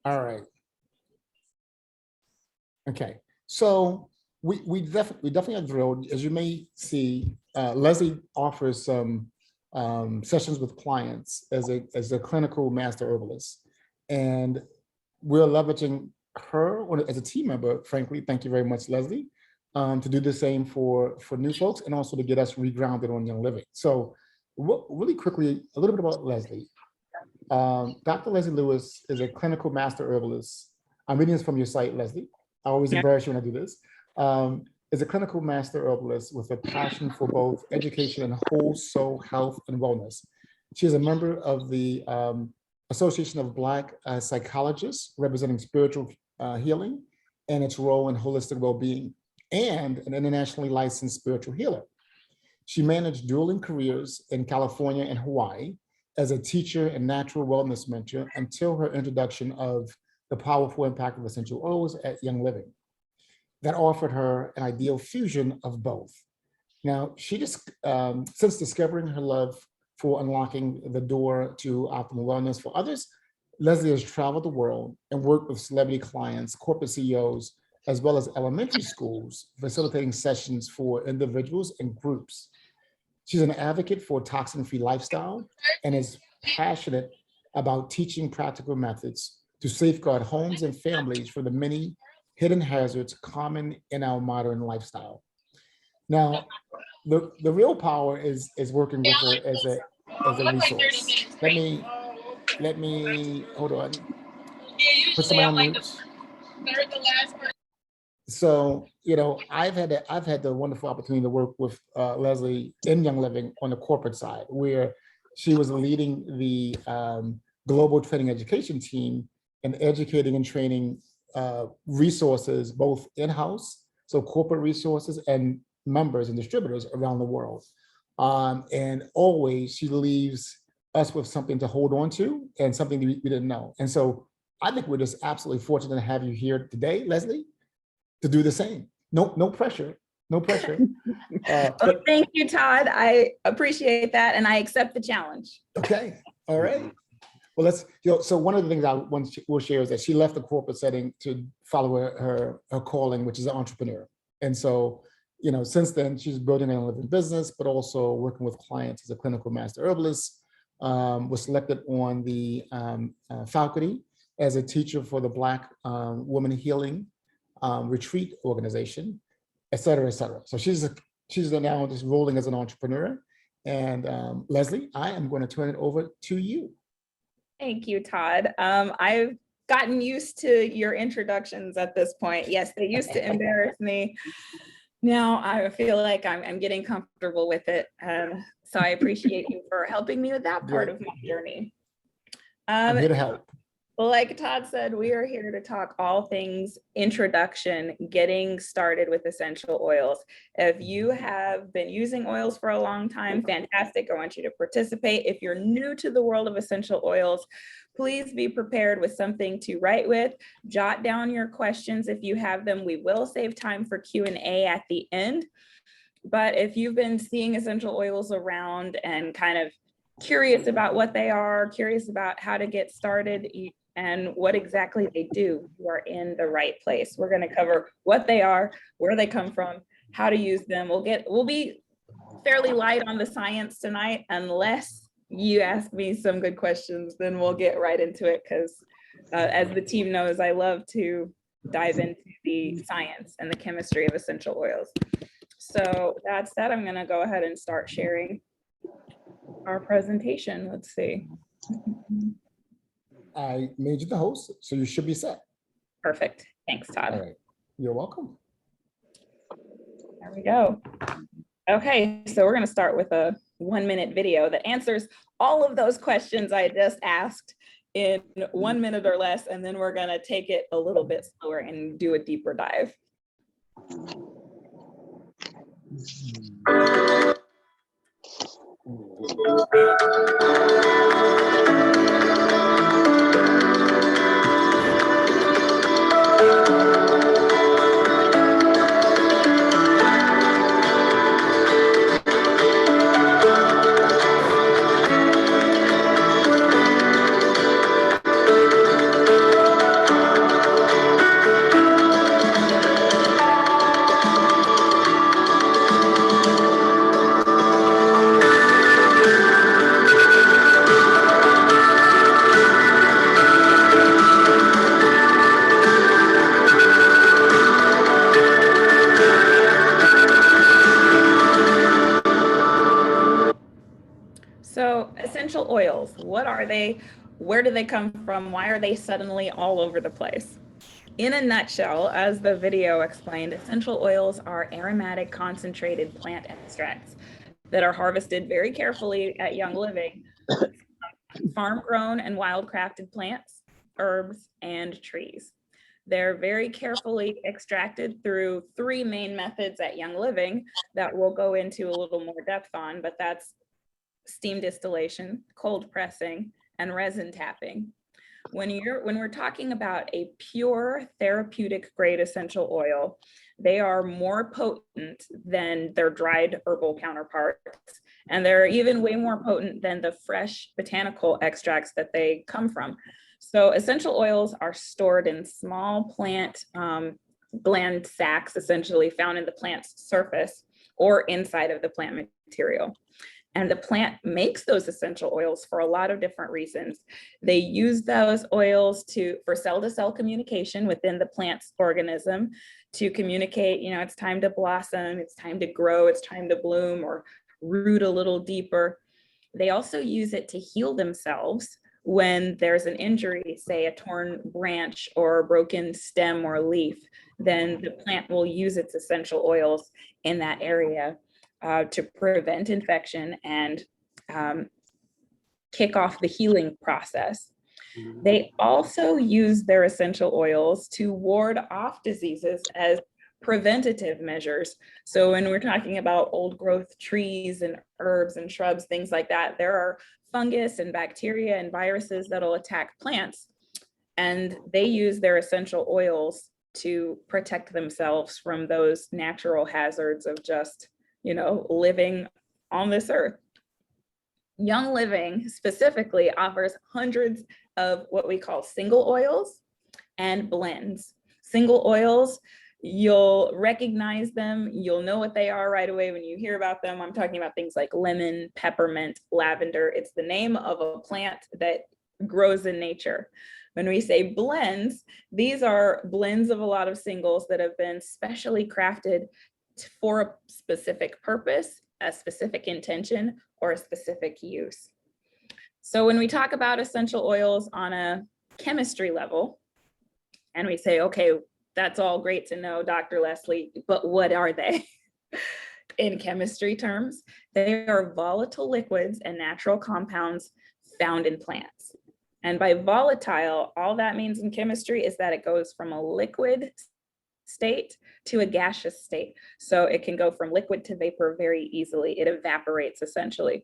All right. Okay. So we definitely are thrilled. As you may see, Leslie offers some sessions with clients as a clinical master herbalist, and we're leveraging her as a team member. Frankly, thank you very much, Leslie, to do the same for new folks and also to get us regrounded on Young Living. So, really quickly, a little bit about Leslie. Dr. Leslie Lewis is a clinical master herbalist. I'm reading this from your site, Leslie. I always embarrass you when I do this. Is a clinical master herbalist with a passion for both education and whole soul health and wellness. She is a member of the Association of Black Psychologists, representing spiritual healing and its role in holistic well-being, and an internationally licensed spiritual healer. She managed dueling careers in California and Hawaii as a teacher and natural wellness mentor until her introduction of the powerful impact of essential oils at Young Living. That offered her an ideal fusion of both. Now, she just, since discovering her love for unlocking the door to optimal wellness for others, Leslie has traveled the world and worked with celebrity clients, corporate CEOs, as well as elementary schools, facilitating sessions for individuals and groups. She's an advocate for a toxin-free lifestyle and is passionate about teaching practical methods to safeguard homes and families from the many hidden hazards common in our modern lifestyle. Now, the real power is working with her as a resource. Let me hold on. Put somebody on mute. So, you know, I've had the wonderful opportunity to work with Leslie in Young Living on the corporate side, where she was leading the global training education team and educating and training resources, both in-house, so corporate resources, and members and distributors around the world. And always she leaves us with something to hold on to and something we didn't know. And so I think we're just absolutely fortunate to have you here today, Leslie, to do the same. No pressure, no pressure. Well, thank you, Todd. I appreciate that, and I accept the challenge. Okay, all right. Well, so one of the things we'll share is that she left the corporate setting to follow her calling, which is an entrepreneur. And so, you know, since then, she's building a living business, but also working with clients as a clinical master herbalist, was selected on the faculty as a teacher for the Black Woman Healing Retreat Organization, et cetera, et cetera. So she's now just rolling as an entrepreneur. And Leslie, I am going to turn it over to you. Thank you, Todd. I've gotten used to your introductions at this point. Yes, they used to embarrass me. Now I feel like I'm getting comfortable with it. So I appreciate you for helping me with that part of my journey. I'm here to help. Well, like Todd said, we are here to talk all things introduction, getting started with essential oils. If you have been using oils for a long time, fantastic. I want you to participate. If you're new to the world of essential oils, please be prepared with something to write with. Jot down your questions if you have them. We will save time for Q&A at the end. But if you've been seeing essential oils around and kind of curious about what they are, curious about how to get started, and what exactly they do, you are in the right place. We're going to cover what they are, where they come from, how to use them. We'll be fairly light on the science tonight, unless you ask me some good questions, then we'll get right into it, because as the team knows, I love to dive into the science and the chemistry of essential oils. So that said, I'm going to go ahead and start sharing our presentation. Let's see. I made you the host, so you should be set. Perfect. Thanks, Todd. All right. You're welcome. There we go. Okay, so we're going to start with a 1-minute video that answers all of those questions I just asked in 1 minute or less, and then we're going to take it a little bit slower and do a deeper dive. What are they? Where do they come from? Why are they suddenly all over the place? In a nutshell, as the video explained, essential oils are aromatic concentrated plant extracts that are harvested very carefully at Young Living, farm grown and wild crafted plants, herbs, and trees. They're very carefully extracted through 3 main methods at Young Living that we'll go into a little more depth on, but that's steam distillation, cold pressing, and resin tapping. When we're talking about a pure therapeutic grade essential oil, they are more potent than their dried herbal counterparts. And they're even way more potent than the fresh botanical extracts that they come from. So essential oils are stored in small plant gland sacs, essentially found in the plant's surface or inside of the plant material. And the plant makes those essential oils for a lot of different reasons. They use those oils for cell-to-cell communication within the plant's organism to communicate, it's time to blossom, it's time to grow, it's time to bloom or root a little deeper. They also use it to heal themselves when there's an injury, say a torn branch or a broken stem or leaf, then the plant will use its essential oils in that area to prevent infection and kick off the healing process. They also use their essential oils to ward off diseases as preventative measures. So when we're talking about old growth trees and herbs and shrubs, things like that, there are fungus and bacteria and viruses that'll attack plants, and they use their essential oils to protect themselves from those natural hazards of just living on this earth. Young Living specifically offers hundreds of what we call single oils and blends. Single oils, you'll recognize them, you'll know what they are right away when you hear about them. I'm talking about things like lemon, peppermint, lavender. It's the name of a plant that grows in nature. When we say blends, these are blends of a lot of singles that have been specially crafted for a specific purpose, a specific intention, or a specific use. So when we talk about essential oils on a chemistry level, and we say, okay, that's all great to know, Dr. Leslie, but what are they? In chemistry terms, they are volatile liquids and natural compounds found in plants. And by volatile, all that means in chemistry is that it goes from a liquid state to a gaseous state. So it can go from liquid to vapor very easily. It evaporates essentially.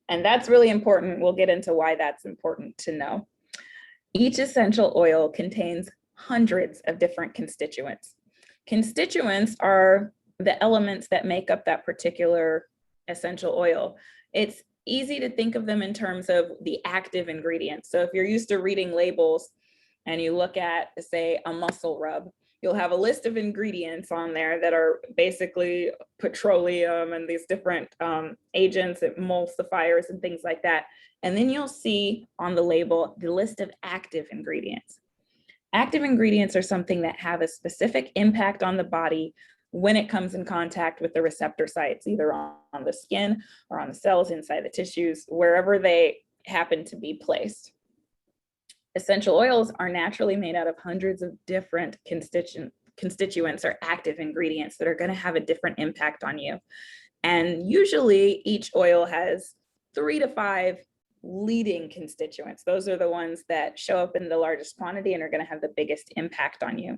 And that's really important. We'll get into why that's important to know. Each essential oil contains hundreds of different constituents. Constituents are the elements that make up that particular essential oil. It's easy to think of them in terms of the active ingredients. So if you're used to reading labels and you look at, say, a muscle rub, you'll have a list of ingredients on there that are basically petroleum and these different agents, emulsifiers and things like that. And then you'll see on the label the list of active ingredients. Active ingredients are something that have a specific impact on the body when it comes in contact with the receptor sites, either on the skin or on the cells inside the tissues, wherever they happen to be placed. Essential oils are naturally made out of hundreds of different constituents or active ingredients that are going to have a different impact on you. And usually each oil has 3 to 5 leading constituents. Those are the ones that show up in the largest quantity and are going to have the biggest impact on you.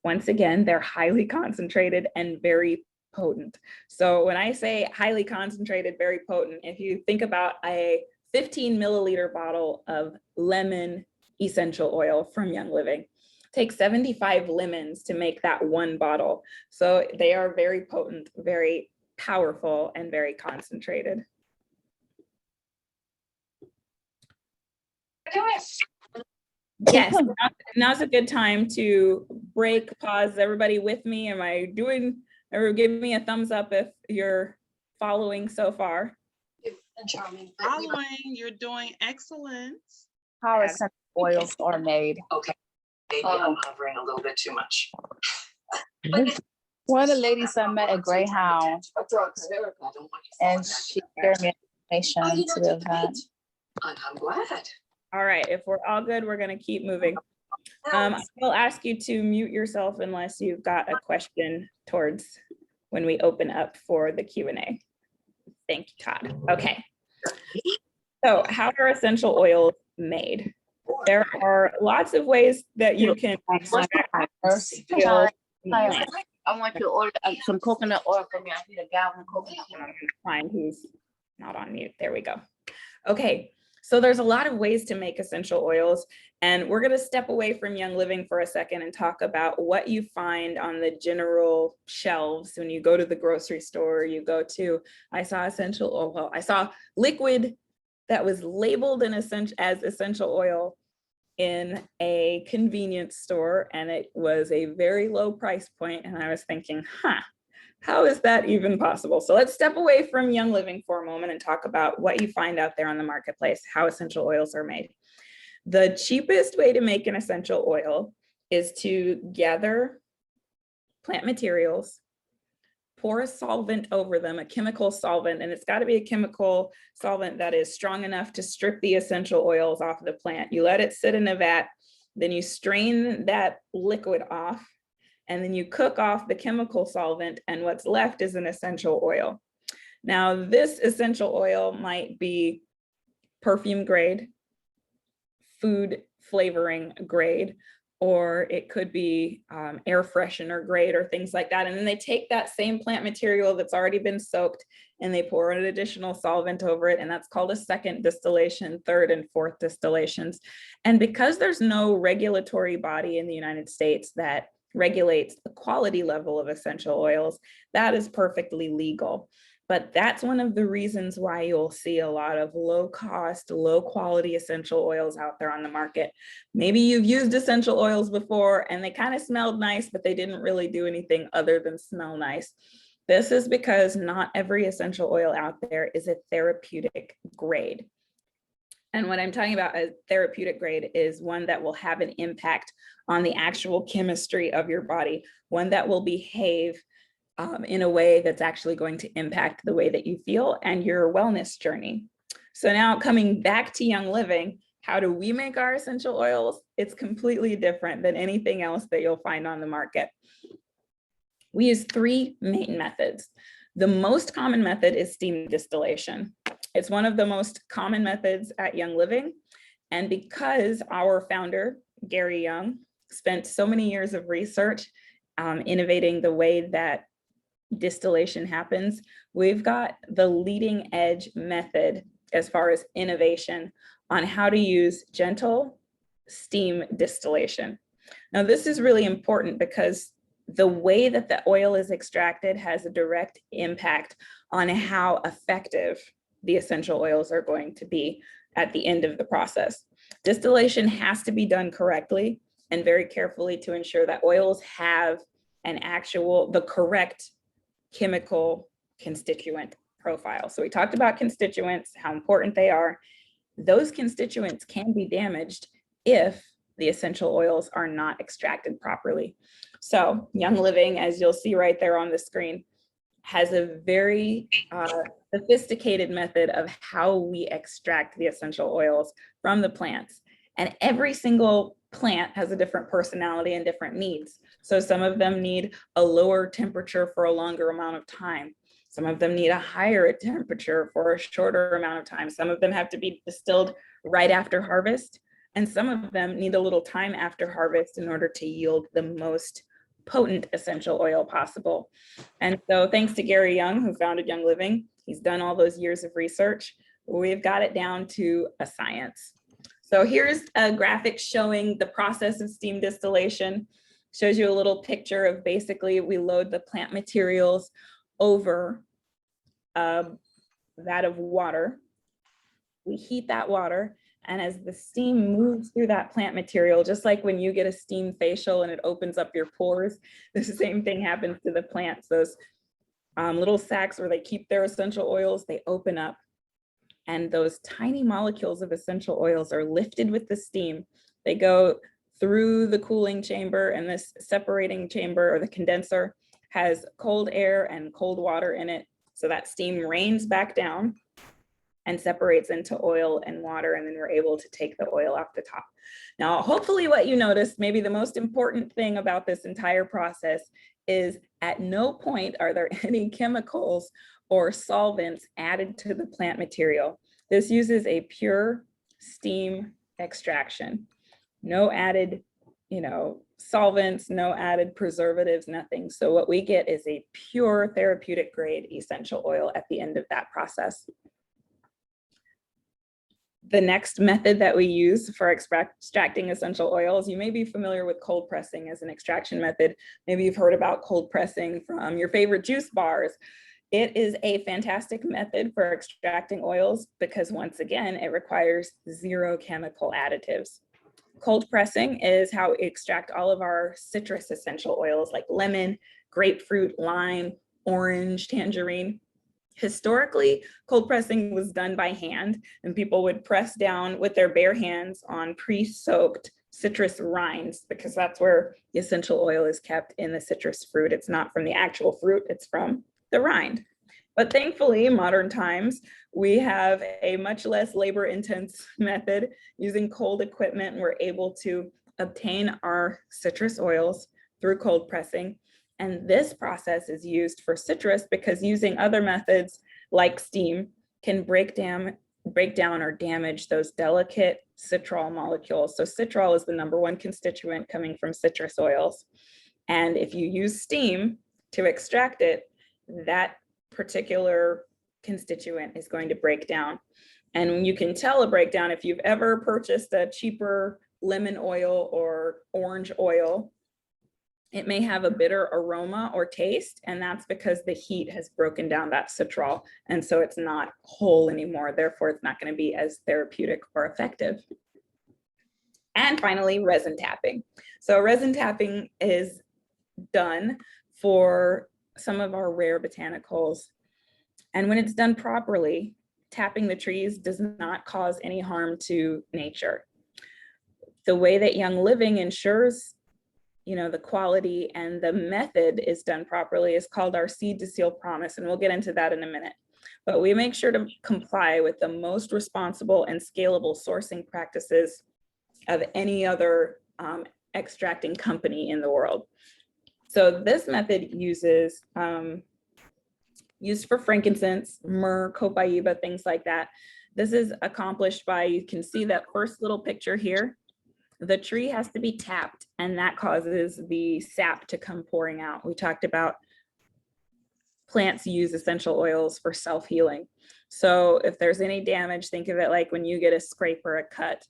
Once again, they're highly concentrated and very potent. So when I say highly concentrated, very potent, if you think about a 15 milliliter bottle of lemon essential oil from Young Living, take 75 lemons to make that one bottle. So they are very potent, very powerful, and very concentrated. Yes, now's a good time to break, pause. Everybody with me? Am I doing, or give me a thumbs up if you're following so far. Following, you're doing excellent. How essential oils are made. Okay, maybe I'm hovering a little bit too much. One of the ladies I met at Greyhound, and she shared me Nation Oh, you to know, the it's great. event. I'm glad. All right, if we're all good, we're gonna keep moving. I'll ask you to mute yourself unless you've got a question towards when we open up for the Q&A. Thank you, Todd. Okay. So how are essential oils made? There are lots of ways that you can First, oils Hi. I want you to order some coconut oil for me. I need a gallon of coconut oil. find who's not on mute. There we go. Okay, so there's a lot of ways to make essential oils, and we're going to step away from Young Living for a second and talk about what you find on the general shelves when you go to the grocery store. You go to, I saw essential oil, well, I saw liquid that was labeled as essential oil in a convenience store, and it was a very low price point, and I was thinking, how is that even possible? So let's step away from Young Living for a moment and talk about what you find out there on the marketplace, how essential oils are made. The cheapest way to make an essential oil is to gather plant materials, pour a solvent over them, a chemical solvent, and it's got to be a chemical solvent that is strong enough to strip the essential oils off of the plant. You let it sit in a vat, then you strain that liquid off, and then you cook off the chemical solvent, and what's left is an essential oil. Now, this essential oil might be perfume grade, food flavoring grade, or it could be air freshener grade or things like that. And then they take that same plant material that's already been soaked and they pour an additional solvent over it. And that's called a second distillation, third and fourth distillations. And because there's no regulatory body in the United States that regulates the quality level of essential oils, that is perfectly legal. But that's one of the reasons why you'll see a lot of low cost, low quality essential oils out there on the market. Maybe you've used essential oils before and they kind of smelled nice, but they didn't really do anything other than smell nice. This is because not every essential oil out there is a therapeutic grade. And what I'm talking about as therapeutic grade is one that will have an impact on the actual chemistry of your body, one that will behave in a way that's actually going to impact the way that you feel and your wellness journey. So now coming back to Young Living, how do we make our essential oils? It's completely different than anything else that you'll find on the market. We use three main methods. The most common method is steam distillation. It's one of the most common methods at Young Living. And because our founder, Gary Young, spent so many years of research innovating the way that distillation happens, we've got the leading edge method as far as innovation on how to use gentle steam distillation. Now, this is really important because the way that the oil is extracted has a direct impact on how effective the essential oils are going to be at the end of the process. Distillation has to be done correctly and very carefully to ensure that oils have the correct chemical constituent profile. So we talked about constituents, how important they are. Those constituents can be damaged if the essential oils are not extracted properly. So Young Living, as you'll see right there on the screen, has a very sophisticated method of how we extract the essential oils from the plants. And every single plant has a different personality and different needs. So some of them need a lower temperature for a longer amount of time. Some of them need a higher temperature for a shorter amount of time. Some of them have to be distilled right after harvest. And some of them need a little time after harvest in order to yield the most potent essential oil possible. And so thanks to Gary Young, who founded Young Living, he's done all those years of research. We've got it down to a science. So here's a graphic showing the process of steam distillation. Shows you a little picture of basically we load the plant materials over a vat of water. We heat that water, and as the steam moves through that plant material, just like when you get a steam facial and it opens up your pores, the same thing happens to the plants. Those little sacs where they keep their essential oils, they open up. And those tiny molecules of essential oils are lifted with the steam. They go through the cooling chamber, and this separating chamber or the condenser has cold air and cold water in it. So that steam rains back down. and separates into oil and water, and then we're able to take the oil off the top. Now, hopefully what you noticed, maybe the most important thing about this entire process is at no point are there any chemicals or solvents added to the plant material. This uses a pure steam extraction. No added, solvents, no added preservatives, nothing. So what we get is a pure therapeutic grade essential oil at the end of that process. The next method that we use for extracting essential oils, you may be familiar with cold pressing as an extraction method. Maybe you've heard about cold pressing from your favorite juice bars. It is a fantastic method for extracting oils because once again, it requires 0 chemical additives. Cold pressing is how we extract all of our citrus essential oils like lemon, grapefruit, lime, orange, tangerine. Historically, cold pressing was done by hand, and people would press down with their bare hands on pre-soaked citrus rinds because that's where the essential oil is kept in the citrus fruit. It's not from the actual fruit, it's from the rind. But thankfully, in modern times, we have a much less labor-intense method using cold equipment. We're able to obtain our citrus oils through cold pressing. And this process is used for citrus because using other methods like steam can break down or damage those delicate citral molecules. So citral is the #1 constituent coming from citrus oils. And if you use steam to extract it, that particular constituent is going to break down. And you can tell a breakdown if you've ever purchased a cheaper lemon oil or orange oil. It may have a bitter aroma or taste, and that's because the heat has broken down that citral, and so it's not whole anymore. Therefore, it's not going to be as therapeutic or effective. And finally, resin tapping. So resin tapping is done for some of our rare botanicals. And when it's done properly, tapping the trees does not cause any harm to nature. The way that Young Living ensures the quality and the method is done properly is called our seed to seal promise. And we'll get into that in a minute. But we make sure to comply with the most responsible and scalable sourcing practices of any other extracting company in the world. So this method uses, used for frankincense, myrrh, copaiba, things like that. This is accomplished by, you can see that first little picture here. The tree has to be tapped, and that causes the sap to come pouring out. We talked about plants use essential oils for self-healing. So if there's any damage, think of it like when you get a scrape or a cut,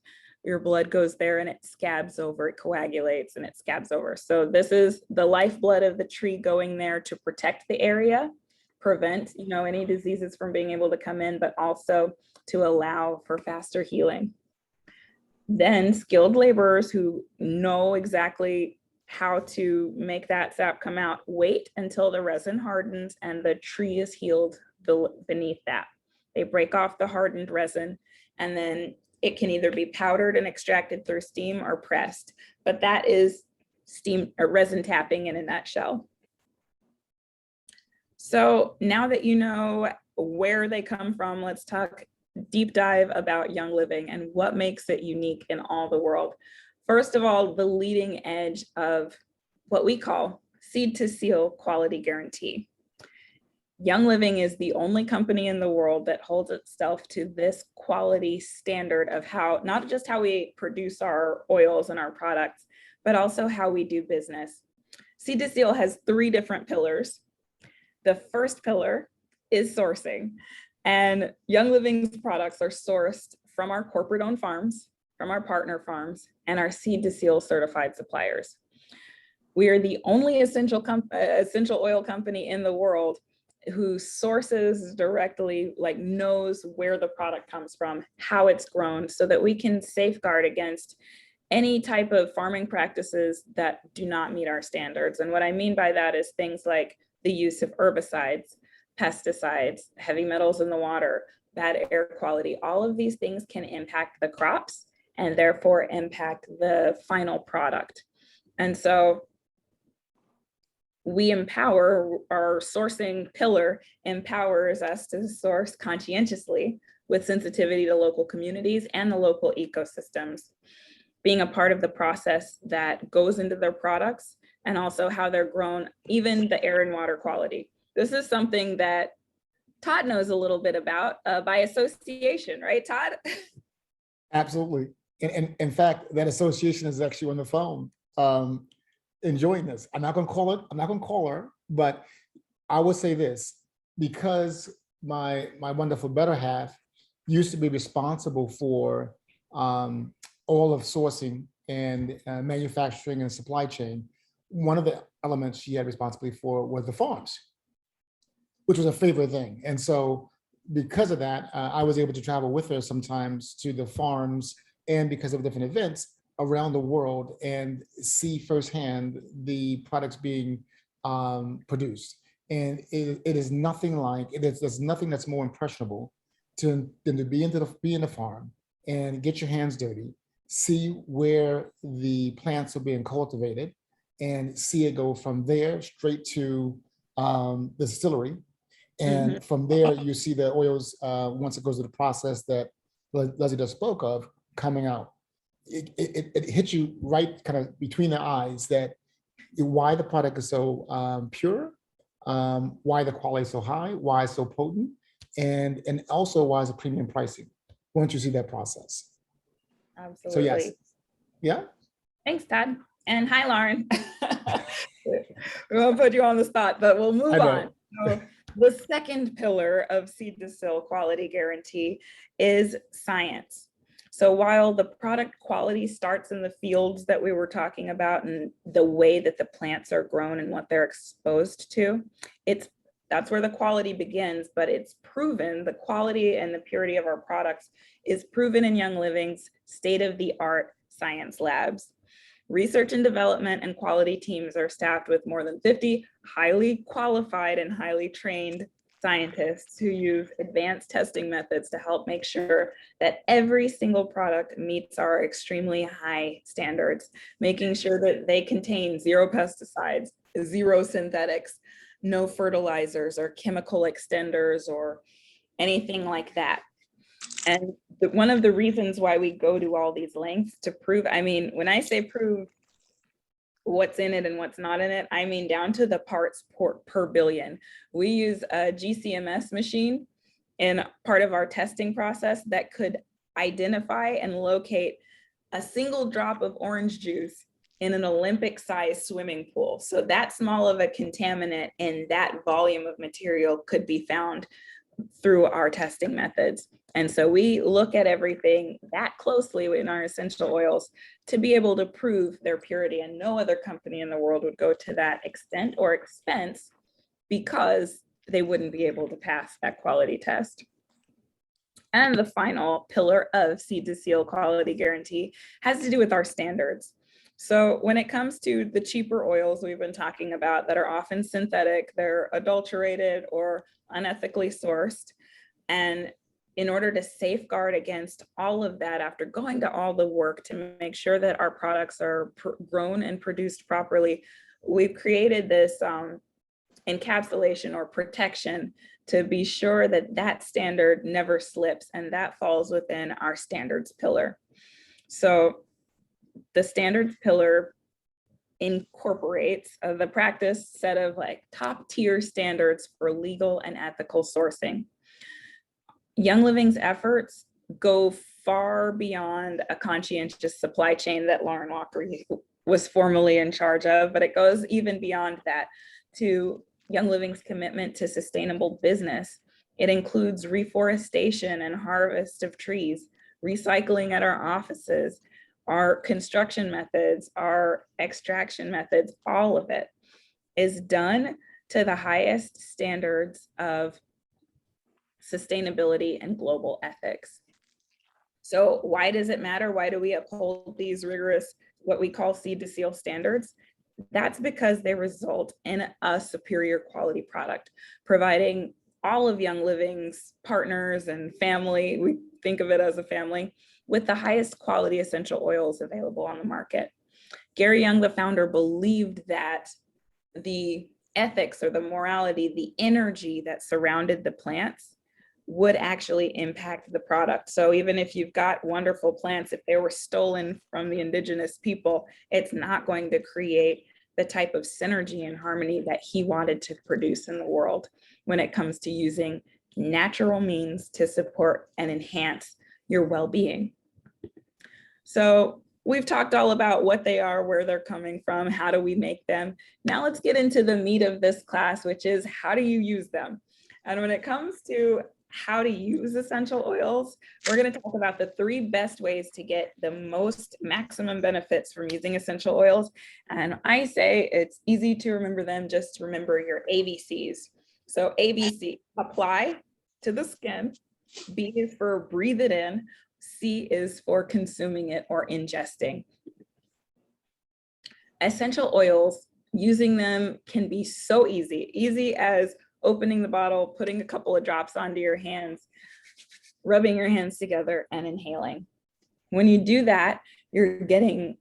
your blood goes there and it scabs over, it coagulates and it scabs over. So this is the lifeblood of the tree going there to protect the area, prevent any diseases from being able to come in, but also to allow for faster healing. Then skilled laborers who know exactly how to make that sap come out, wait until the resin hardens and the tree is healed beneath that. They break off the hardened resin, and then it can either be powdered and extracted through steam or pressed, but that is steam or resin tapping in a nutshell. So now that you know where they come from, let's talk deep dive about Young Living and what makes it unique in all the world. First of all, the leading edge of what we call seed to seal quality guarantee. Young Living is the only company in the world that holds itself to this quality standard of how, not just how we produce our oils and our products, but also how we do business. Seed to Seal has 3 different pillars. The first pillar is sourcing. And Young Living's products are sourced from our corporate-owned farms, from our partner farms, and our Seed to Seal certified suppliers. We are the only essential oil company in the world who sources directly, knows where the product comes from, how it's grown, so that we can safeguard against any type of farming practices that do not meet our standards. And what I mean by that is things like the use of herbicides, pesticides, heavy metals in the water, bad air quality. All of these things can impact the crops and therefore impact the final product. And so we empower, our sourcing pillar empowers us to source conscientiously with sensitivity to local communities and the local ecosystems, being a part of the process that goes into their products and also how they're grown, even the air and water quality. This is something that Todd knows a little bit about by association, right, Todd? Absolutely. And in fact, that association is actually on the phone, enjoying this. I'm not gonna call her, but I would say this, because my wonderful better half used to be responsible for all of sourcing and manufacturing and supply chain. One of the elements she had responsibility for was the farms, which was a favorite thing. And so because of that, I was able to travel with her sometimes to the farms, and because of different events around the world, and see firsthand the products being produced. And it is nothing like, there's nothing that's more impressionable than to be in the farm and get your hands dirty, see where the plants are being cultivated, and see it go from there straight to the distillery. And from there, you see the oils, once it goes to the process that Leslie just spoke of, coming out. It hits you right kind of between the eyes that why the product is so pure, why the quality is so high, why it's so potent, and also why it's a premium pricing once you see that process. Absolutely. So yes, yeah. Thanks, Todd. And hi, Lauren. We won't put you on the spot, but we'll move I know. on. So the second pillar of Seed to Seal quality guarantee is science. So while the product quality starts in the fields that we were talking about and the way that the plants are grown and what they're exposed to, that's where the quality begins, but it's proven, the quality and the purity of our products is proven in Young Living's state-of-the-art science labs. Research and development and quality teams are staffed with more than 50 highly qualified and highly trained scientists who use advanced testing methods to help make sure that every single product meets our extremely high standards, making sure that they contain 0 pesticides, 0 synthetics, no fertilizers or chemical extenders or anything like that. And one of the reasons why we go to all these lengths to prove, I mean, when I say prove what's in it and what's not in it, I mean down to the parts per billion. We use a GCMS machine in part of our testing process that could identify and locate a single drop of orange juice in an Olympic-sized swimming pool. So that small of a contaminant in that volume of material could be found through our testing methods. And so we look at everything that closely in our essential oils to be able to prove their purity, and no other company in the world would go to that extent or expense because they wouldn't be able to pass that quality test. And the final pillar of Seed to Seal quality guarantee has to do with our standards. So when it comes to the cheaper oils we've been talking about that are often synthetic, they're adulterated or unethically sourced, and in order to safeguard against all of that, after going to all the work to make sure that our products are grown and produced properly, we've created this encapsulation or protection to be sure that that standard never slips, and that falls within our standards pillar. So the standards pillar incorporates the practice set of like top tier standards for legal and ethical sourcing. Young Living's efforts go far beyond a conscientious supply chain that Lauren Walker was formerly in charge of, but it goes even beyond that to Young Living's commitment to sustainable business. It includes reforestation and harvest of trees, recycling at our offices, our construction methods, our extraction methods, all of it is done to the highest standards of sustainability and global ethics. So why does it matter? Why do we uphold these rigorous, what we call Seed to Seal standards? That's because they result in a superior quality product, providing all of Young Living's partners and family, we think of it as a family, with the highest quality essential oils available on the market. Gary Young, the founder, believed that the ethics or the morality, the energy that surrounded the plants would actually impact the product. So even if you've got wonderful plants, if they were stolen from the indigenous people, it's not going to create the type of synergy and harmony that he wanted to produce in the world when it comes to using natural means to support and enhance your well-being. So we've talked all about what they are, where they're coming from, how do we make them. Now let's get into the meat of this class, which is how do you use them? And when it comes to how to use essential oils, we're going to talk about the 3 best ways to get the most maximum benefits from using essential oils. And I say it's easy to remember them, just remember your ABCs. So ABC, apply to the skin. B is for breathe it in. C is for consuming it or ingesting. Essential oils, using them can be so easy as opening the bottle, putting a couple of drops onto your hands, rubbing your hands together and inhaling. When you do that, you're getting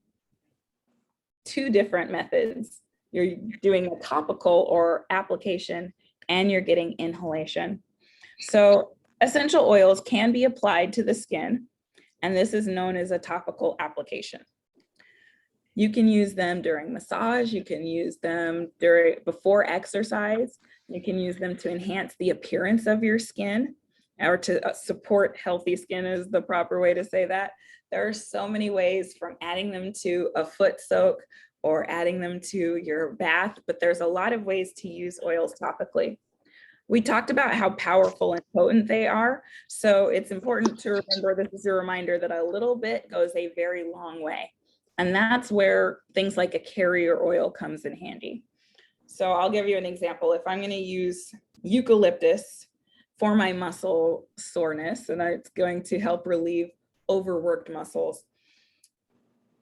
2 different methods. You're doing a topical or application, and you're getting inhalation. So essential oils can be applied to the skin, and this is known as a topical application. You can use them during massage, you can use them before exercise, you can use them to enhance the appearance of your skin, or to support healthy skin is the proper way to say that. There are so many ways, from adding them to a foot soak or adding them to your bath, but there's a lot of ways to use oils topically. We talked about how powerful and potent they are, so it's important to remember, this is a reminder that a little bit goes a very long way. And that's where things like a carrier oil comes in handy. So I'll give you an example. If I'm going to use eucalyptus for my muscle soreness, and it's going to help relieve overworked muscles,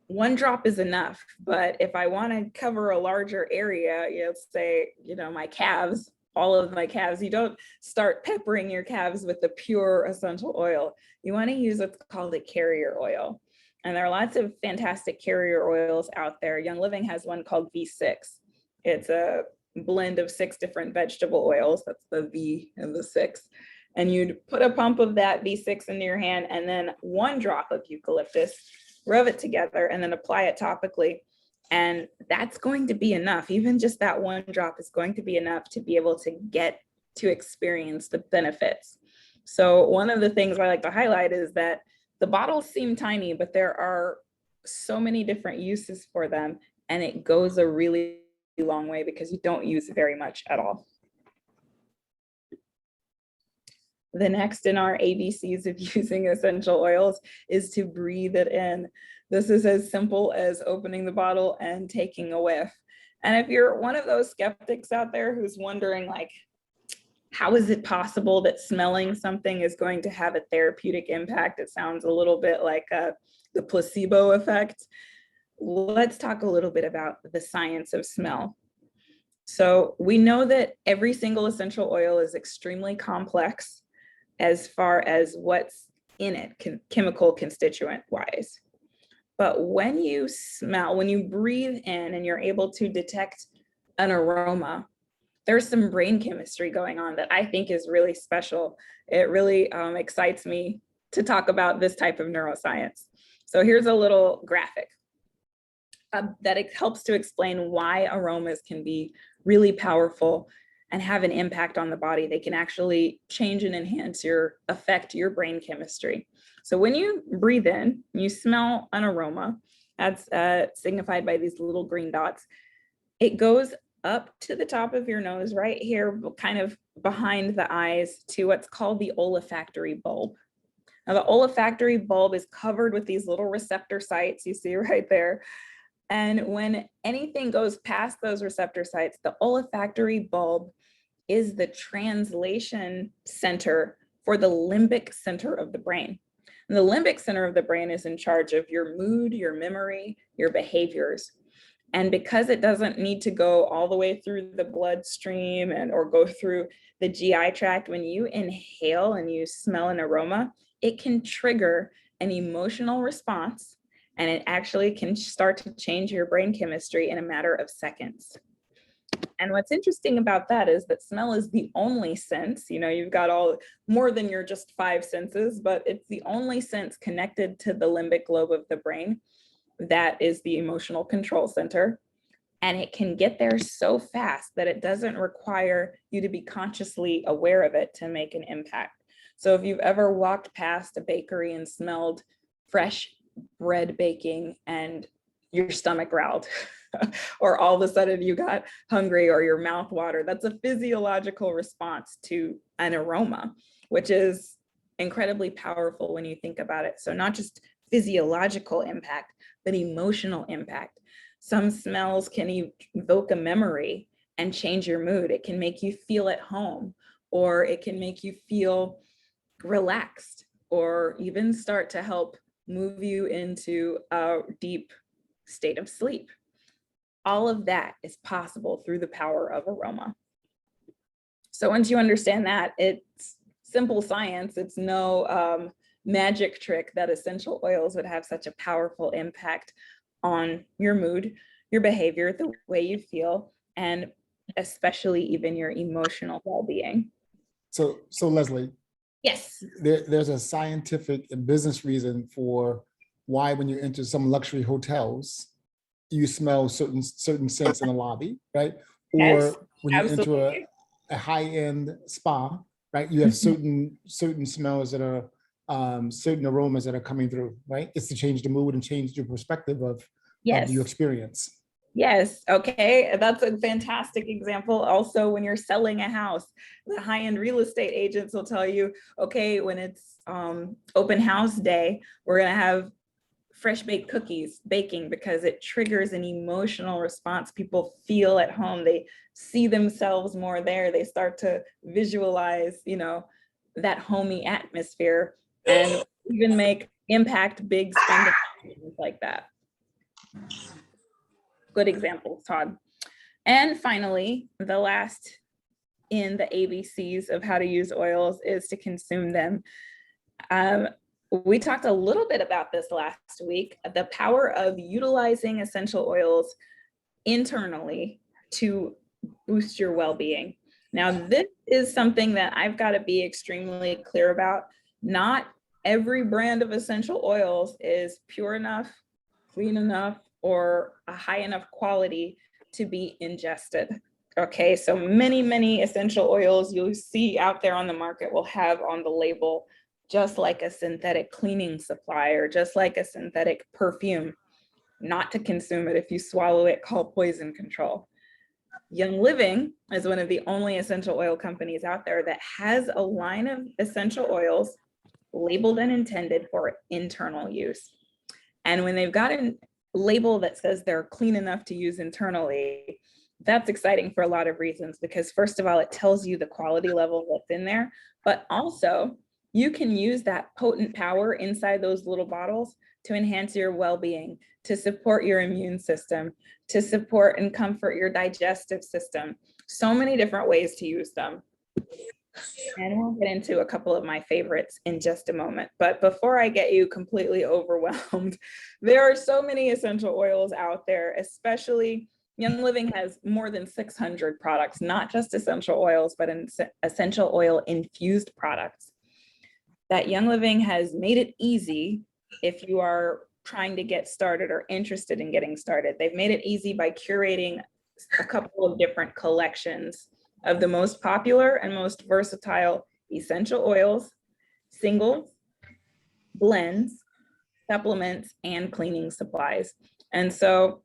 1 drop is enough. But if I want to cover a larger area, say, my calves, all of my calves, you don't start peppering your calves with the pure essential oil. You want to use what's called a carrier oil. And there are lots of fantastic carrier oils out there. Young Living has one called V6. It's a blend of 6 different vegetable oils. That's the V and the 6. And you'd put a pump of that V6 into your hand, and then 1 drop of eucalyptus, rub it together, and then apply it topically. And that's going to be enough. Even just that 1 drop is going to be enough to be able to get to experience the benefits. So one of the things I like to highlight is that the bottles seem tiny, but there are so many different uses for them, and it goes a really long way because you don't use very much at all. The next in our ABCs of using essential oils is to breathe it in. This is as simple as opening the bottle and taking a whiff. And if you're one of those skeptics out there who's wondering, like, how is it possible that smelling something is going to have a therapeutic impact? It sounds a little bit like the placebo effect. Let's talk a little bit about the science of smell. So we know that every single essential oil is extremely complex as far as what's in it, chemical constituent wise. But when you smell, when you breathe in and you're able to detect an aroma, there's some brain chemistry going on that I think is really special. It really excites me to talk about this type of neuroscience. So here's a little graphic that it helps to explain why aromas can be really powerful and have an impact on the body. They can actually change and enhance affect your brain chemistry. So when you breathe in, you smell an aroma, that's signified by these little green dots. It goes up to the top of your nose, right here, kind of behind the eyes, to what's called the olfactory bulb. Now the olfactory bulb is covered with these little receptor sites you see right there. And when anything goes past those receptor sites, the olfactory bulb is the translation center for the limbic center of the brain. And the limbic center of the brain is in charge of your mood, your memory, your behaviors. And because it doesn't need to go all the way through the bloodstream or go through the GI tract, when you inhale and you smell an aroma, it can trigger an emotional response, and it actually can start to change your brain chemistry in a matter of seconds. And what's interesting about that is that smell is the only sense, you've got all more than your just 5 senses, but it's the only sense connected to the limbic lobe of the brain. That is the emotional control center. And it can get there so fast that it doesn't require you to be consciously aware of it to make an impact. So if you've ever walked past a bakery and smelled fresh bread baking and your stomach growled, or all of a sudden you got hungry or your mouth watered, that's a physiological response to an aroma, which is incredibly powerful when you think about it. So not just physiological impact, but emotional impact. Some smells can evoke a memory and change your mood. It can make you feel at home, or it can make you feel relaxed, or even start to help move you into a deep state of sleep. All of that is possible through the power of aroma. So once you understand that, it's simple science. It's no magic trick that essential oils would have such a powerful impact on your mood, your behavior, the way you feel, and especially even your emotional well-being. So Leslie, Yes. there's a scientific and business reason for why when you enter some luxury hotels, you smell certain scents in the lobby, right? Yes, Or when you enter absolutely. a high-end spa, right? You have certain smells that are certain aromas that are coming through, right? It's to change the mood and change your perspective of Yes. your experience. Yes. Okay. That's a fantastic example. Also, when you're selling a house, the high-end real estate agents will tell you, okay, when it's open house day, we're going to have fresh baked cookies baking because it triggers an emotional response. People feel at home. They see themselves more there. They start to visualize, that homey atmosphere, and even make impact big spending like that. Good examples, Todd. And finally, the last in the ABCs of how to use oils is to consume them. We talked a little bit about this last week, the power of utilizing essential oils internally to boost your well-being. Now, this is something that I've got to be extremely clear about. Not every brand of essential oils is pure enough, clean enough, or a high enough quality to be ingested. Okay, so many essential oils you'll see out there on the market will have on the label, just like a synthetic cleaning supply or just like a synthetic perfume, not to consume it. If you swallow it, call poison control. Young Living is one of the only essential oil companies out there that has a line of essential oils labeled and intended for internal use. And when they've got a label that says they're clean enough to use internally, that's exciting for a lot of reasons, because first of all, it tells you the quality level that's in there, but also you can use that potent power inside those little bottles to enhance your well-being, to support your immune system, to support and comfort your digestive system. So many different ways to use them. And we'll get into a couple of my favorites in just a moment. But before I get you completely overwhelmed, there are so many essential oils out there, especially Young Living has more than 600 products, not just essential oils, but essential oil infused products that Young Living has made it easy if you are trying to get started or interested in getting started. They've made it easy by curating a couple of different collections of the most popular and most versatile essential oils, singles, blends, supplements, and cleaning supplies. And so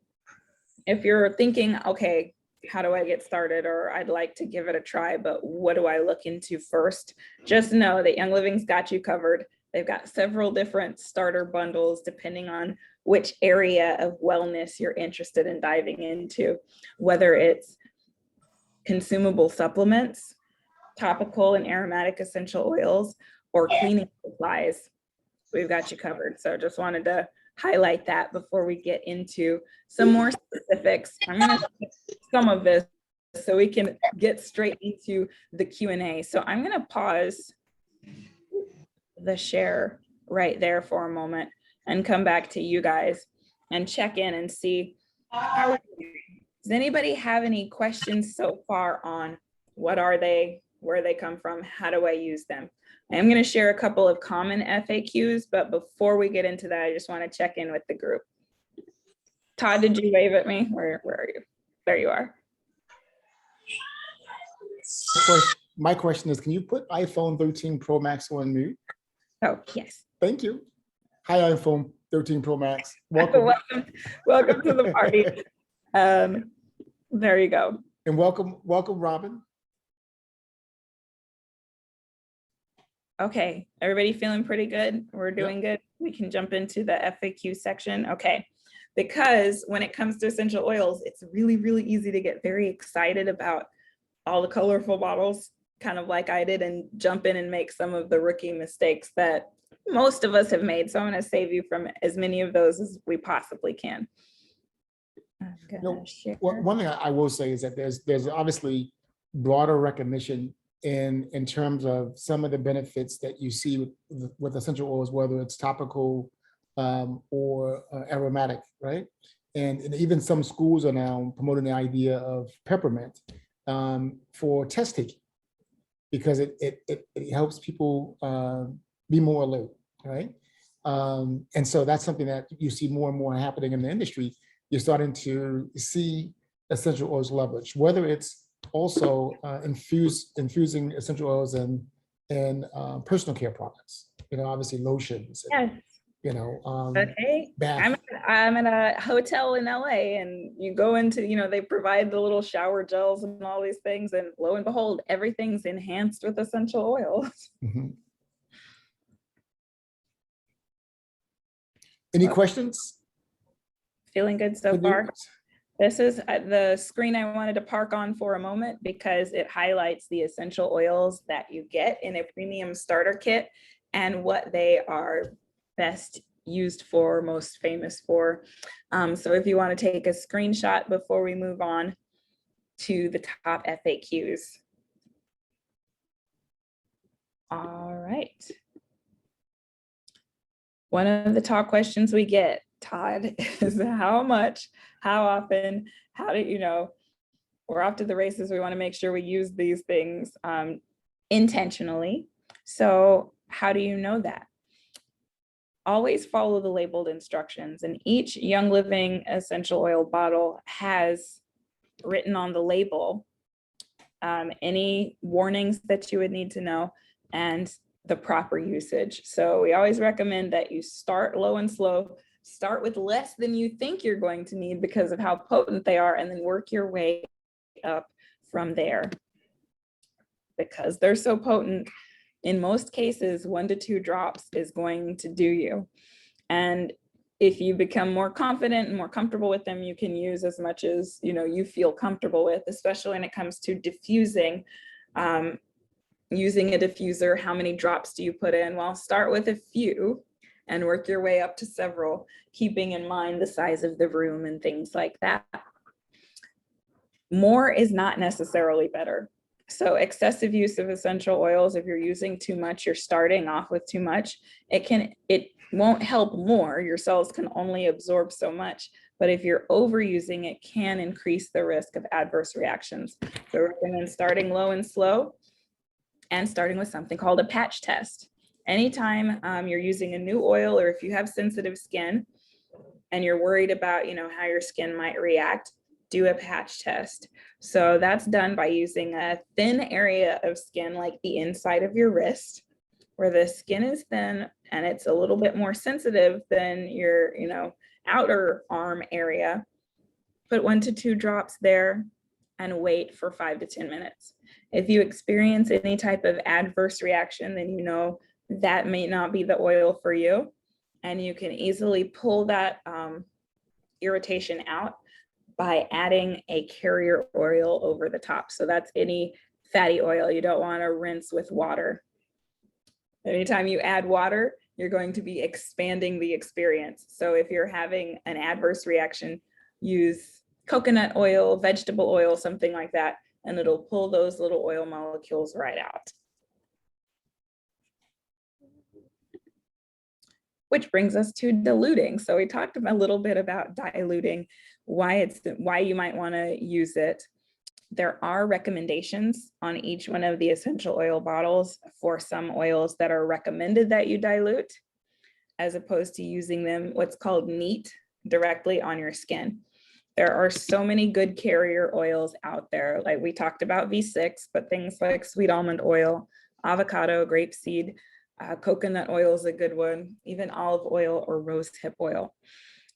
if you're thinking, okay, how do I get started? Or I'd like to give it a try, but what do I look into first? Just know that Young Living's got you covered. They've got several different starter bundles depending on which area of wellness you're interested in diving into, whether it's consumable supplements, topical and aromatic essential oils, or cleaning supplies. We've got you covered. So just wanted to highlight that before we get into some more specifics. I'm going to skip some of this so we can get straight into the Q&A. So I'm going to pause the share right there for a moment and come back to you guys and check in and see how we're doing. Does anybody have any questions so far on what are they, where they come from, how do I use them? I am going to share a couple of common FAQs, but before we get into that, I just want to check in with the group. Todd, did you wave at me? Where are you? There you are. My question is, can you put iPhone 13 Pro Max on mute? Oh, yes. Thank you. Hi, iPhone 13 Pro Max. Welcome. Welcome to the party. There you go. And welcome, Robin. Okay, everybody feeling pretty good? We're doing good. We can jump into the FAQ section. Okay, because when it comes to essential oils, it's really, really easy to get very excited about all the colorful bottles, kind of like I did, and jump in and make some of the rookie mistakes that most of us have made. So I'm going to save you from as many of those as we possibly can. I'm gonna share. One thing I will say is that there's obviously broader recognition in terms of some of the benefits that you see with essential oils, whether it's topical or aromatic, right? And even some schools are now promoting the idea of peppermint for test taking, because it helps people be more alert, right? And so that's something that you see more and more happening in the industry. You're starting to see essential oils leverage, whether it's also infusing essential oils in personal care products, obviously lotions, and, Yes. Okay. bath. I'm at a hotel in LA, and you go into, they provide the little shower gels and all these things, and lo and behold, everything's enhanced with essential oils. Mhm. Any questions? Feeling good so far? This is the screen I wanted to park on for a moment because it highlights the essential oils that you get in a premium starter kit and what they are best used for, most famous for. So if you want to take a screenshot before we move on to the top FAQs. All right. One of the top questions we get, Todd, is how much, how often, how do we're off to the races. We want to make sure we use these things intentionally. So how do you know that? Always follow the labeled instructions, and each Young Living essential oil bottle has written on the label any warnings that you would need to know and the proper usage. So we always recommend that you start low and slow. Start with less than you think you're going to need because of how potent they are, and then work your way up from there. Because they're so potent, in most cases, 1 to 2 drops is going to do you. And if you become more confident and more comfortable with them, you can use as much as you feel comfortable with, especially when it comes to diffusing. Using a diffuser, how many drops do you put in? Well, start with a few and work your way up to several, keeping in mind the size of the room and things like that. More is not necessarily better. So excessive use of essential oils, if you're using too much, you're starting off with too much, it won't help more. Your cells can only absorb so much. But if you're overusing, it can increase the risk of adverse reactions. So recommend starting low and slow and starting with something called a patch test. Anytime you're using a new oil, or if you have sensitive skin and you're worried about how your skin might react, do a patch test. So that's done by using a thin area of skin like the inside of your wrist, where the skin is thin and it's a little bit more sensitive than your outer arm area. Put 1 to 2 drops there and wait for 5 to 10 minutes. If you experience any type of adverse reaction, then that may not be the oil for you, and you can easily pull that irritation out by adding a carrier oil over the top. So that's any fatty oil. You don't want to rinse with water. Anytime you add water, you're going to be expanding the experience. So if you're having an adverse reaction, use coconut oil, vegetable oil, something like that, and it'll pull those little oil molecules right out. which brings us to diluting. So we talked a little bit about diluting, why you might want to use it. There are recommendations on each one of the essential oil bottles for some oils that are recommended that you dilute, as opposed to using them what's called neat directly on your skin. There are so many good carrier oils out there. Like we talked about V6, but things like sweet almond oil, avocado, grapeseed, coconut oil is a good one, even olive oil or rose hip oil.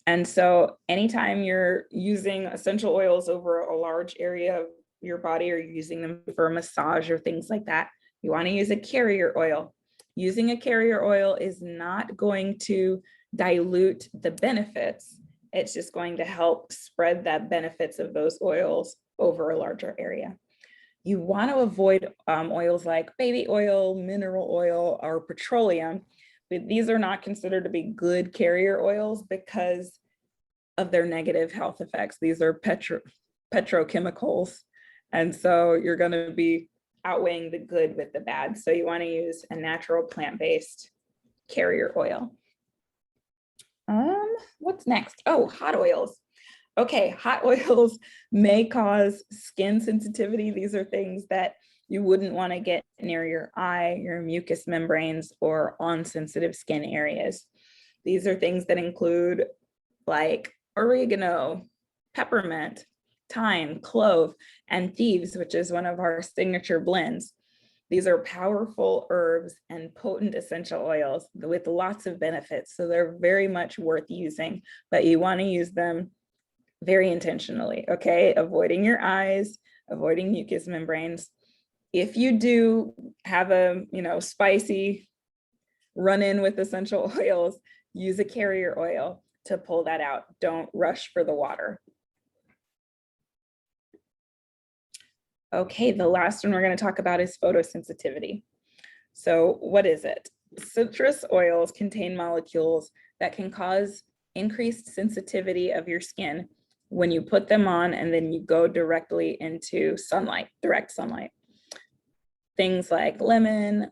And so anytime you're using essential oils over a large area of your body, or you're using them for a massage or things like that, you want to use a carrier oil. Using a carrier oil is not going to dilute the benefits. It's just going to help spread that benefits of those oils over a larger area. You want to avoid oils like baby oil, mineral oil, or petroleum. But these are not considered to be good carrier oils because of their negative health effects. These are petrochemicals. And so you're going to be outweighing the good with the bad. So you want to use a natural plant-based carrier oil. What's next? Oh, hot oils. Okay, hot oils may cause skin sensitivity. These are things that you wouldn't want to get near your eye, your mucous membranes, or on sensitive skin areas. These are things that include like oregano, peppermint, thyme, clove, and thieves, which is one of our signature blends. These are powerful herbs and potent essential oils with lots of benefits. So they're very much worth using, but you want to use them very intentionally, okay? Avoiding your eyes, avoiding mucous membranes. If you do have a, spicy run-in with essential oils, use a carrier oil to pull that out. Don't rush for the water. Okay, the last one we're going to talk about is photosensitivity. So what is it? Citrus oils contain molecules that can cause increased sensitivity of your skin when you put them on and then you go directly into sunlight, direct sunlight. Things like lemon,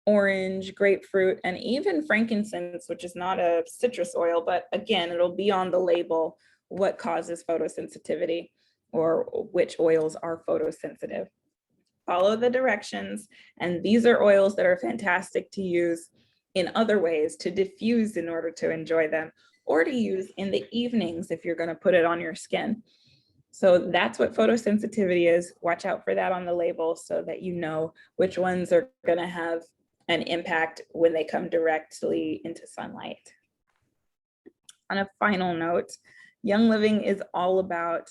orange, grapefruit, and even frankincense, which is not a citrus oil, but again, it'll be on the label what causes photosensitivity or which oils are photosensitive. Follow the directions, and these are oils that are fantastic to use in other ways, to diffuse in order to enjoy them, or to use in the evenings if you're going to put it on your skin. So that's what photosensitivity is. Watch out for that on the label so that you know which ones are going to have an impact when they come directly into sunlight. On a final note, Young Living is all about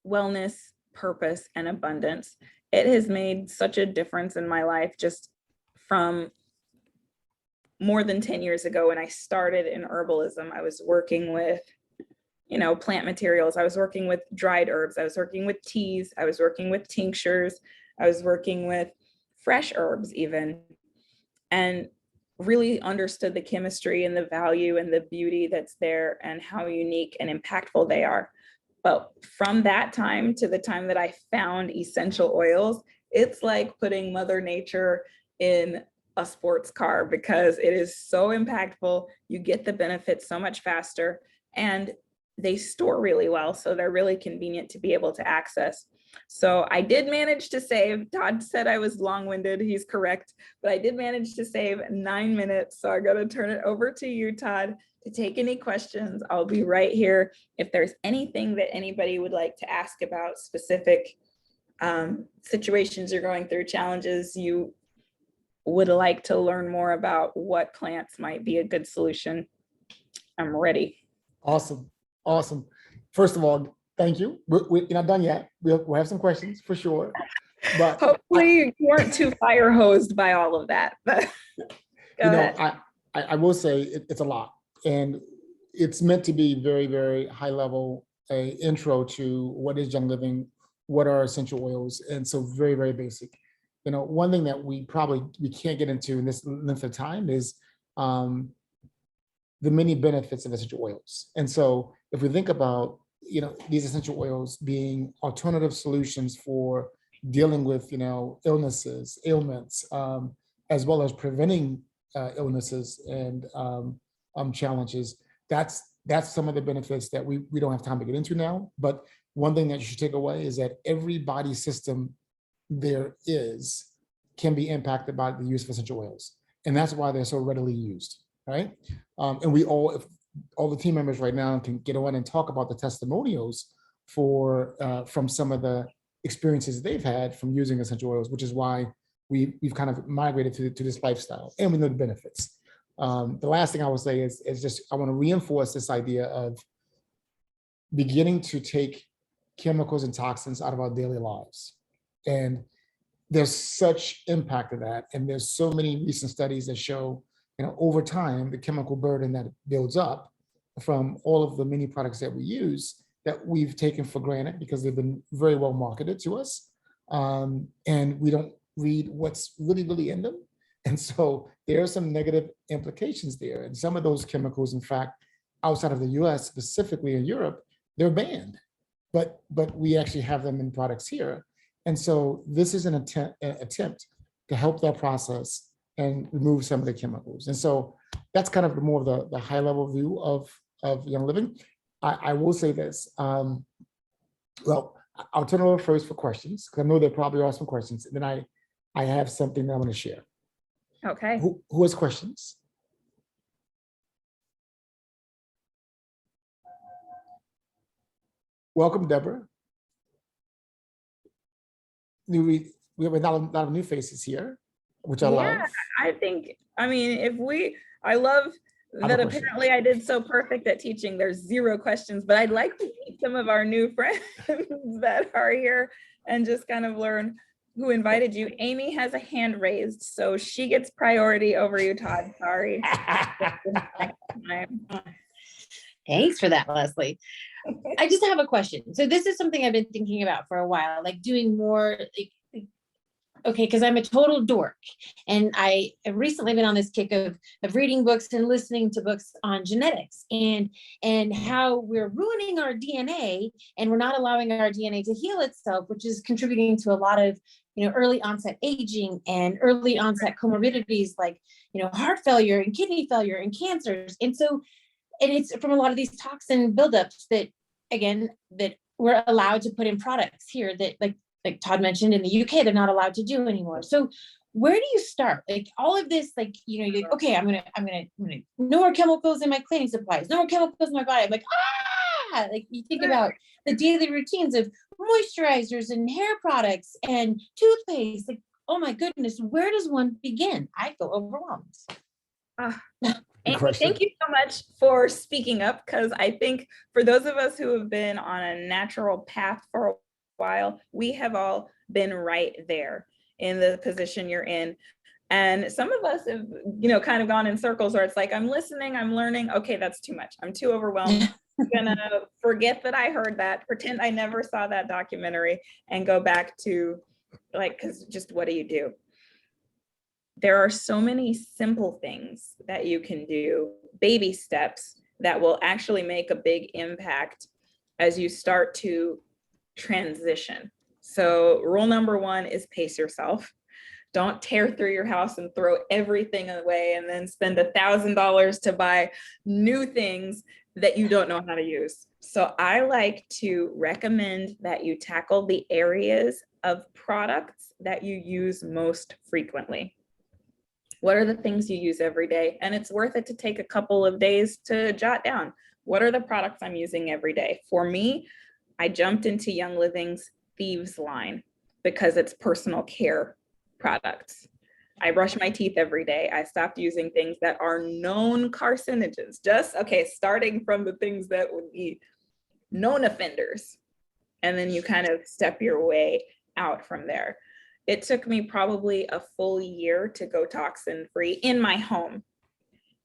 wellness, purpose, and abundance. It has made such a difference in my life just from more than 10 years ago when I started in herbalism. I was working with, plant materials. I was working with dried herbs. I was working with teas. I was working with tinctures. I was working with fresh herbs even, and really understood the chemistry and the value and the beauty that's there and how unique and impactful they are. But from that time to the time that I found essential oils, it's like putting Mother Nature in a sports car because it is so impactful. You get the benefits so much faster, and they store really well. So they're really convenient to be able to access. So I did manage to save, Todd said I was long-winded, he's correct, but I did manage to save 9 minutes. So I'm gonna turn it over to you, Todd, to take any questions. I'll be right here. If there's anything that anybody would like to ask about specific situations you're going through, challenges you would like to learn more about, what plants might be a good solution, I'm ready. Awesome. Awesome. First of all, thank you. We're not done yet. We'll have some questions for sure. But hopefully you weren't too fire hosed by all of that. But go ahead. I will say it's a lot. And it's meant to be very, very high level, a intro to what is Young Living, what are essential oils. And so very, very basic. One thing that we can't get into in this length of time is the many benefits of essential oils. And so if we think about, these essential oils being alternative solutions for dealing with, illnesses, ailments, as well as preventing illnesses and challenges. That's some of the benefits that we don't have time to get into now. But one thing that you should take away is that every body system there is can be impacted by the use of essential oils. And that's why they're so readily used, right? And we all the team members right now can get on and talk about the testimonials from some of the experiences they've had from using essential oils, which is why we've kind of migrated to this lifestyle, and we know the benefits. The last thing I will say is just I want to reinforce this idea of beginning to take chemicals and toxins out of our daily lives. And there's such impact of that. And there's so many recent studies that show, over time, the chemical burden that builds up from all of the many products that we use that we've taken for granted because they've been very well marketed to us. And we don't read what's really, really in them. And so there are some negative implications there. And some of those chemicals, in fact, outside of the US, specifically in Europe, they're banned. But we actually have them in products here. And so this is an attempt to help that process and remove some of the chemicals. And so that's kind of more of the high level view of Young Living. I will say this. Well, I'll turn it over first for questions, because I know there probably are some questions. And then I have something that I'm going to share. Okay. Who has questions? Welcome, Deborah. We have a lot of new faces here, which I love. I love I have that a question. apparently I did so perfect at teaching. There's 0 questions, but I'd like to meet some of our new friends that are here and just kind of learn who invited you. Amy has a hand raised, so she gets priority over you, Todd. Sorry. Thanks for that, Leslie. I just have a question. So this is something I've been thinking about for a while, like doing more, okay, because I'm a total dork. And I have recently been on this kick of reading books and listening to books on genetics and how we're ruining our DNA and we're not allowing our DNA to heal itself, which is contributing to a lot of, early onset aging and early onset comorbidities like, heart failure and kidney failure and cancers. And it's from a lot of these toxin buildups that, again, that we're allowed to put in products here that like Todd mentioned in the UK, they're not allowed to do anymore. So where do you start? Like all of this, like, you're like, okay, I'm gonna no more chemicals in my cleaning supplies, no more chemicals in my body. I'm like, like you think about the daily routines of moisturizers and hair products and toothpaste. Like, oh my goodness, where does one begin? I feel overwhelmed. Amy, thank you so much for speaking up, because I think for those of us who have been on a natural path for a while, we have all been right there in the position you're in. And some of us have, kind of gone in circles where it's like, I'm listening, I'm learning. Okay, that's too much. I'm too overwhelmed. I'm gonna forget that I heard that, pretend I never saw that documentary, and go back to because just what do you do? There are so many simple things that you can do, baby steps that will actually make a big impact as you start to transition. So rule number 1 is pace yourself. Don't tear through your house and throw everything away and then spend $1,000 to buy new things that you don't know how to use. So I like to recommend that you tackle the areas of products that you use most frequently. What are the things you use every day? And it's worth it to take a couple of days to jot down, what are the products I'm using every day? For me, I jumped into Young Living's Thieves line because it's personal care products. I brush my teeth every day. I stopped using things that are known carcinogens, starting from the things that would be known offenders. And then you kind of step your way out from there. It took me probably a full year to go toxin-free in my home.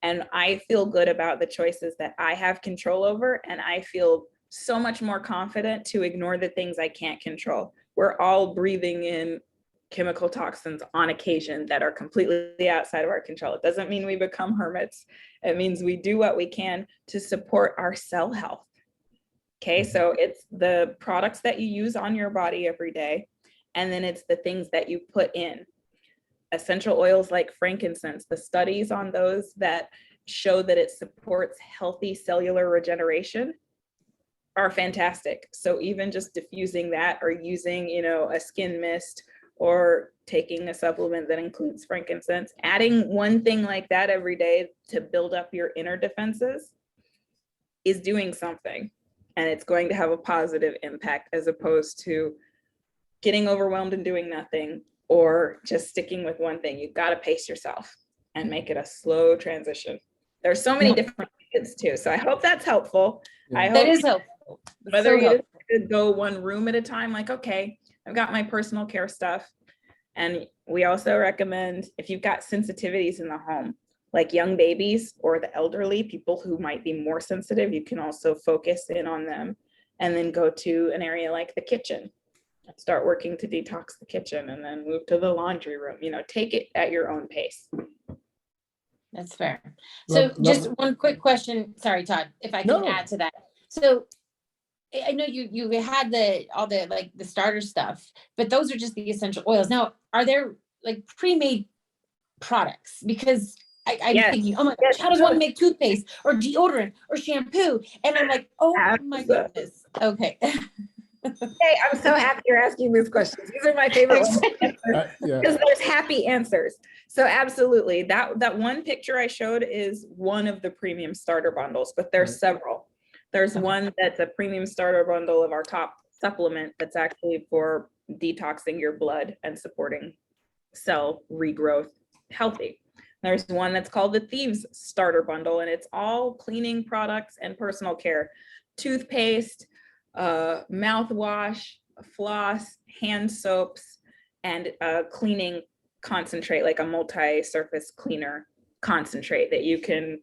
And I feel good about the choices that I have control over. And I feel so much more confident to ignore the things I can't control. We're all breathing in chemical toxins on occasion that are completely outside of our control. It doesn't mean we become hermits. It means we do what we can to support our cell health. Okay, so it's the products that you use on your body every day, and then it's the things that you put in. essential oils like frankincense, the studies on those that show that it supports healthy cellular regeneration are fantastic. So even just diffusing that or using, a skin mist or taking a supplement that includes frankincense, adding one thing like that every day to build up your inner defenses is doing something, and it's going to have a positive impact as opposed to getting overwhelmed and doing nothing or just sticking with one thing. You've got to pace yourself and make it a slow transition. There's so many different methods too. So I hope that's helpful. I That hope is helpful. whether So you helpful. decide to go one room at a time, like, okay, I've got my personal care stuff. And we also recommend if you've got sensitivities in the home, like young babies or the elderly, people who might be more sensitive, you can also focus in on them and then go to an area like the kitchen. Start working to detox the kitchen and then move to the laundry room. Take it at your own pace. That's fair. So Love- just love- one quick question. Sorry, Todd, if I can No. add to that. So I know you had all the starter stuff, but those are just the essential oils. Now, are there like pre-made products? Because I'm Yes. thinking, oh my Yes. gosh, how does one make toothpaste or deodorant or shampoo? And I'm like, oh my goodness. Okay. Hey, I'm so happy you're asking these questions. These are my favorite ones. Yeah. Because there's happy answers. So absolutely, that one picture I showed is one of the premium starter bundles, but there's several. There's Okay. one that's a premium starter bundle of our top supplement that's actually for detoxing your blood and supporting cell regrowth healthy. There's one that's called the Thieves Starter Bundle, and it's all cleaning products and personal care, toothpaste, mouthwash, floss, hand soaps, and cleaning concentrate, like a multi-surface cleaner concentrate that you can.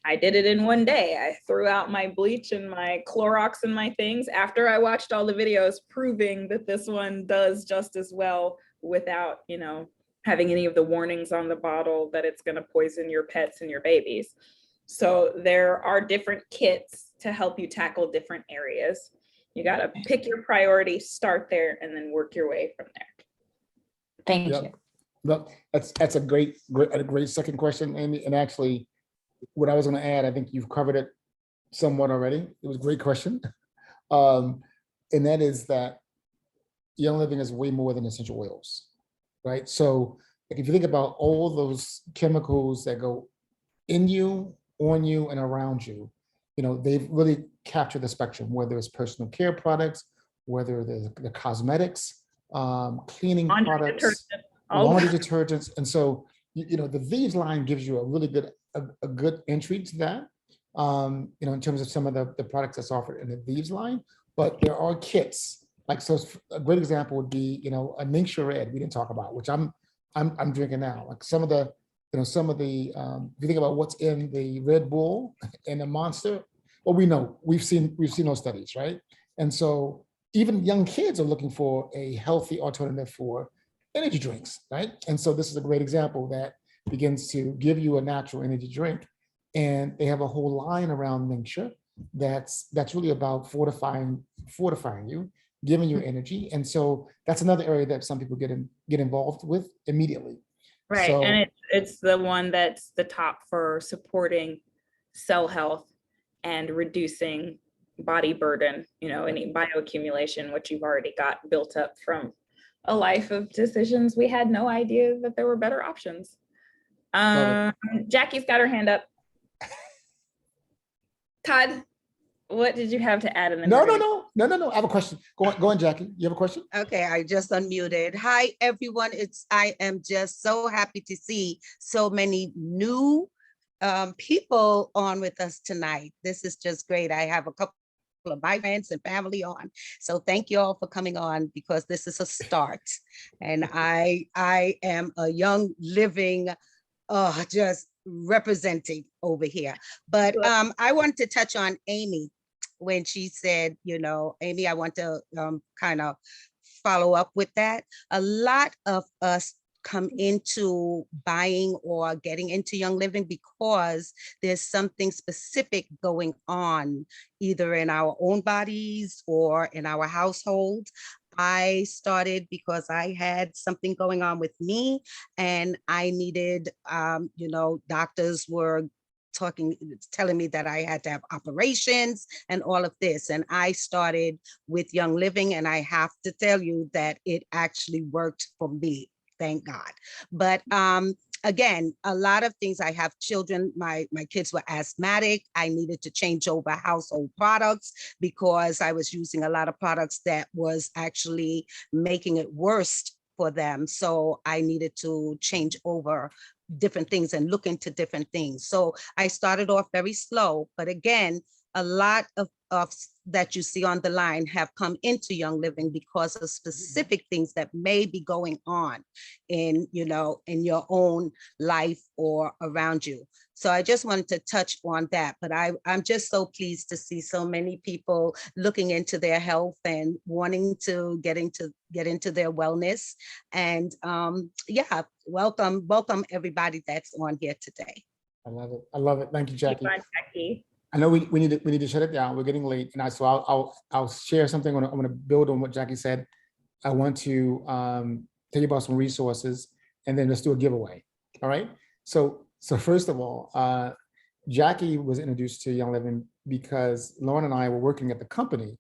I did it in one day. I threw out my bleach and my Clorox and my things after I watched all the videos proving that this one does just as well without, having any of the warnings on the bottle that it's going to poison your pets and your babies. So there are different kits to help you tackle different areas. You got to pick your priority, start there, and then work your way from there. Thank Yep. you. Look, that's a great second question, Amy. And actually, what I was going to add, I think you've covered it somewhat already. It was a great question. And that is that Young Living is way more than essential oils, right? So like, if you think about all those chemicals that go in you, on you, and around you, they've really captured the spectrum, whether it's personal care products, whether the cosmetics, cleaning Laundry products, detergent, all laundry detergents. And so, the Thieves line gives you a really good, a good entry to that, in terms of some of the products that's offered in the Thieves line. But there are kits, like, so a great example would be, a Ningxia Red we didn't talk about, which I'm drinking now. Like some of the, if you think about what's in the Red Bull and the Monster, well, we've seen those studies, right? And so even young kids are looking for a healthy alternative for energy drinks, right? And so this is a great example that begins to give you a natural energy drink. And they have a whole line around Ningxia that's really about fortifying you, giving you energy. And so that's another area that some people get involved with immediately. Right, So- and it's the one that's the top for supporting cell health and reducing body burden, any bioaccumulation, which you've already got built up from a life of decisions. We had no idea that there were better options. Jackie's got her hand up. Todd, what did you have to add in the No. I have a question. Go on, Jackie. You have a question? Okay, I just unmuted. Hi, everyone. I am just so happy to see so many new people on with us tonight. This is just great. I have a couple of my friends and family on. So thank you all for coming on, because this is a start. And I am a Young Living just representing over here. But I want to touch on Amy when she said, Amy, I want to kind of follow up with that. A lot of us come into buying or getting into Young Living because there's something specific going on either in our own bodies or in our household. I started because I had something going on with me and I needed, doctors were telling me that I had to have operations and all of this. And I started with Young Living, and I have to tell you that it actually worked for me. Thank God. But again, a lot of things. I have children. My kids were asthmatic. I needed to change over household products because I was using a lot of products that was actually making it worse for them. So I needed to change over different things and look into different things. So I started off very slow, but again, a lot of that you see on the line have come into Young Living because of specific things that may be going on in your own life or around you. So I just wanted to touch on that, but I'm just so pleased to see so many people looking into their health and wanting to get into their wellness. And yeah, welcome everybody that's on here today. I love it. I love it. Thank you, Jackie. Jackie. I know we need to shut it down. We're getting late, and so I'll share something. I'm going to build on what Jackie said. I want to tell you about some resources, and then let's do a giveaway. All right. So first of all, Jackie was introduced to Young Living because Lauren and I were working at the company,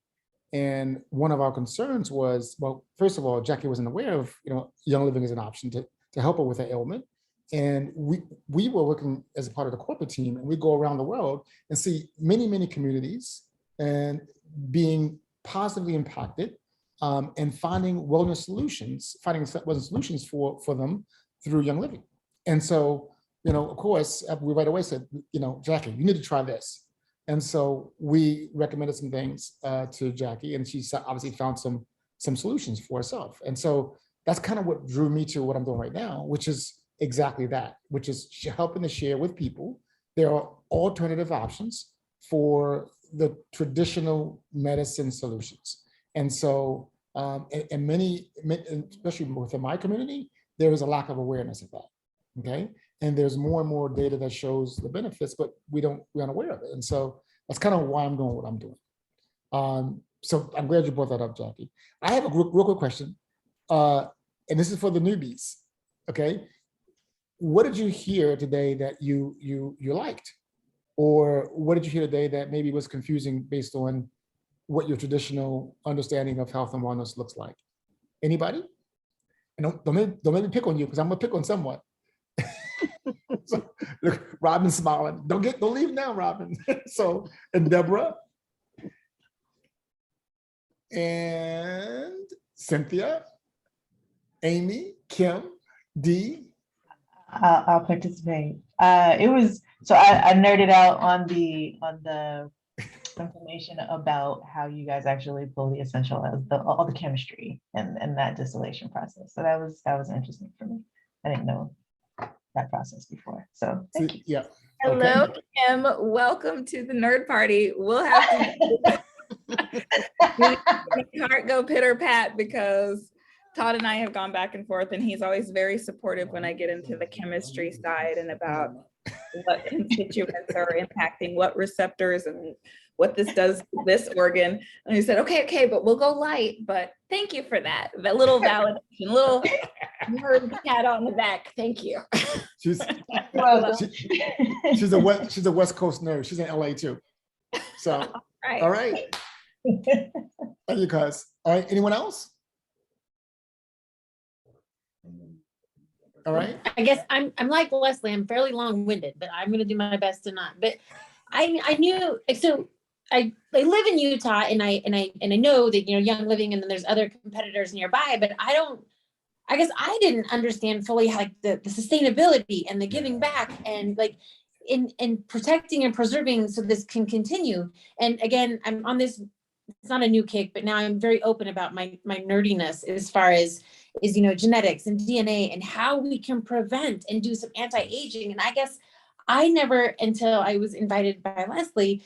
and one of our concerns was, well, first of all, Jackie wasn't aware of Young Living as an option to help her with her ailment. And we were working as a part of the corporate team, and we go around the world and see many communities and being positively impacted and finding wellness solutions for them through Young Living. And so, of course, we right away said, Jackie, you need to try this. And so we recommended some things to Jackie, and she obviously found some solutions for herself. And so that's kind of what drew me to what I'm doing right now, which is exactly that, which is helping to share with people there are alternative options for the traditional medicine solutions. And so, and many, especially within my community, there is a lack of awareness of that. Okay, and there's more and more data that shows the benefits, but we're not aware of it. And so that's kind of why I'm doing what I'm doing. So I'm glad you brought that up, Jackie. I have a real quick question, and this is for the newbies. Okay. What did you hear today that you liked? Or what did you hear today that maybe was confusing based on what your traditional understanding of health and wellness looks like? Anybody? And don't make me pick on you, because I'm gonna pick on someone. So, look, Robin's smiling. Don't leave now, Robin. So, and Deborah and Cynthia, Amy, Kim, Dee. I'll participate. It was so I nerded out on the information about how you guys actually pull the essential oils, all the chemistry and that distillation process. So that was interesting for me. I didn't know that process before. So thank you. Yeah. Hello, Okay. Kim. Welcome to the nerd party. We'll have to heart go pitter pat, because Todd and I have gone back and forth, and he's always very supportive when I get into the chemistry side and about what constituents are impacting what receptors and what this does to this organ. And he said, okay, but we'll go light. But thank you for that little validation, little nerd pat on the back. Thank you. She's a West Coast nerd. She's in LA too. So, Right. All right. Thank you, cuz. All right, anyone else? All right. I guess I'm like Leslie, I'm fairly long-winded, but I'm gonna do my best to not. But I knew, so I live in Utah, and I know that Young Living, and then there's other competitors nearby, but I guess I didn't understand fully how, like, the sustainability and the giving back, and like in protecting and preserving so this can continue. And again, I'm on this, it's not a new kick, but now I'm very open about my nerdiness as far as genetics and DNA and how we can prevent and do some anti-aging. And I guess I never, until I was invited by Leslie,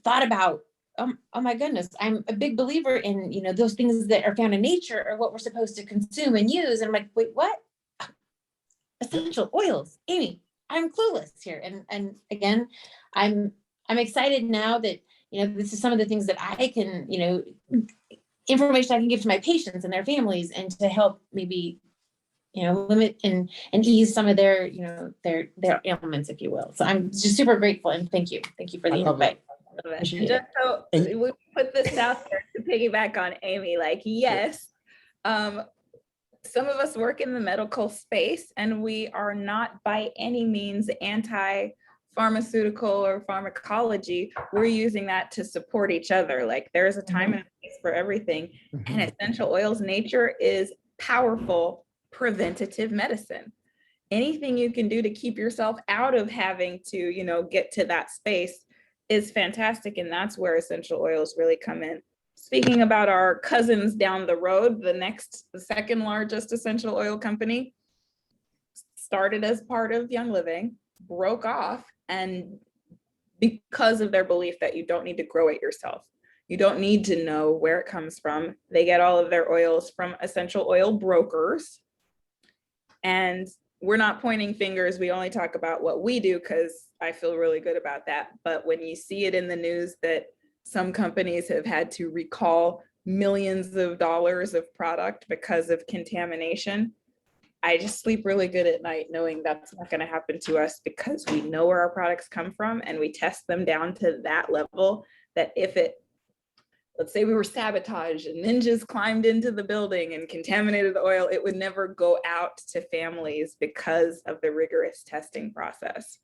thought about, oh my goodness, I'm a big believer in, those things that are found in nature are what we're supposed to consume and use. And I'm like, wait, what? Essential oils, Amy, I'm clueless here. And again, I'm excited now that, this is some of the things that I can, information I can give to my patients and their families and to help maybe, limit and ease some of their, their ailments, if you will. So I'm just super grateful and thank you. Thank you for the I love it. invite. Love it. Appreciate And just so And- we put this out there to piggyback on Amy, like, yes, some of us work in the medical space and we are not by any means anti-pharmaceutical or pharmacology. We're using that to support each other. Like there's a time and a place for everything. And essential oils nature is powerful preventative medicine. Anything you can do to keep yourself out of having to, get to that space is fantastic. And that's where essential oils really come in. Speaking about our cousins down the road, the second largest essential oil company started as part of Young Living, broke off, and because of their belief that you don't need to grow it yourself, you don't need to know where it comes from. They get all of their oils from essential oil brokers. And we're not pointing fingers. We only talk about what we do because I feel really good about that. But when you see it in the news that some companies have had to recall millions of dollars of product because of contamination, I just sleep really good at night knowing that's not going to happen to us because we know where our products come from and we test them down to that level that let's say we were sabotaged and ninjas climbed into the building and contaminated the oil, it would never go out to families because of the rigorous testing process.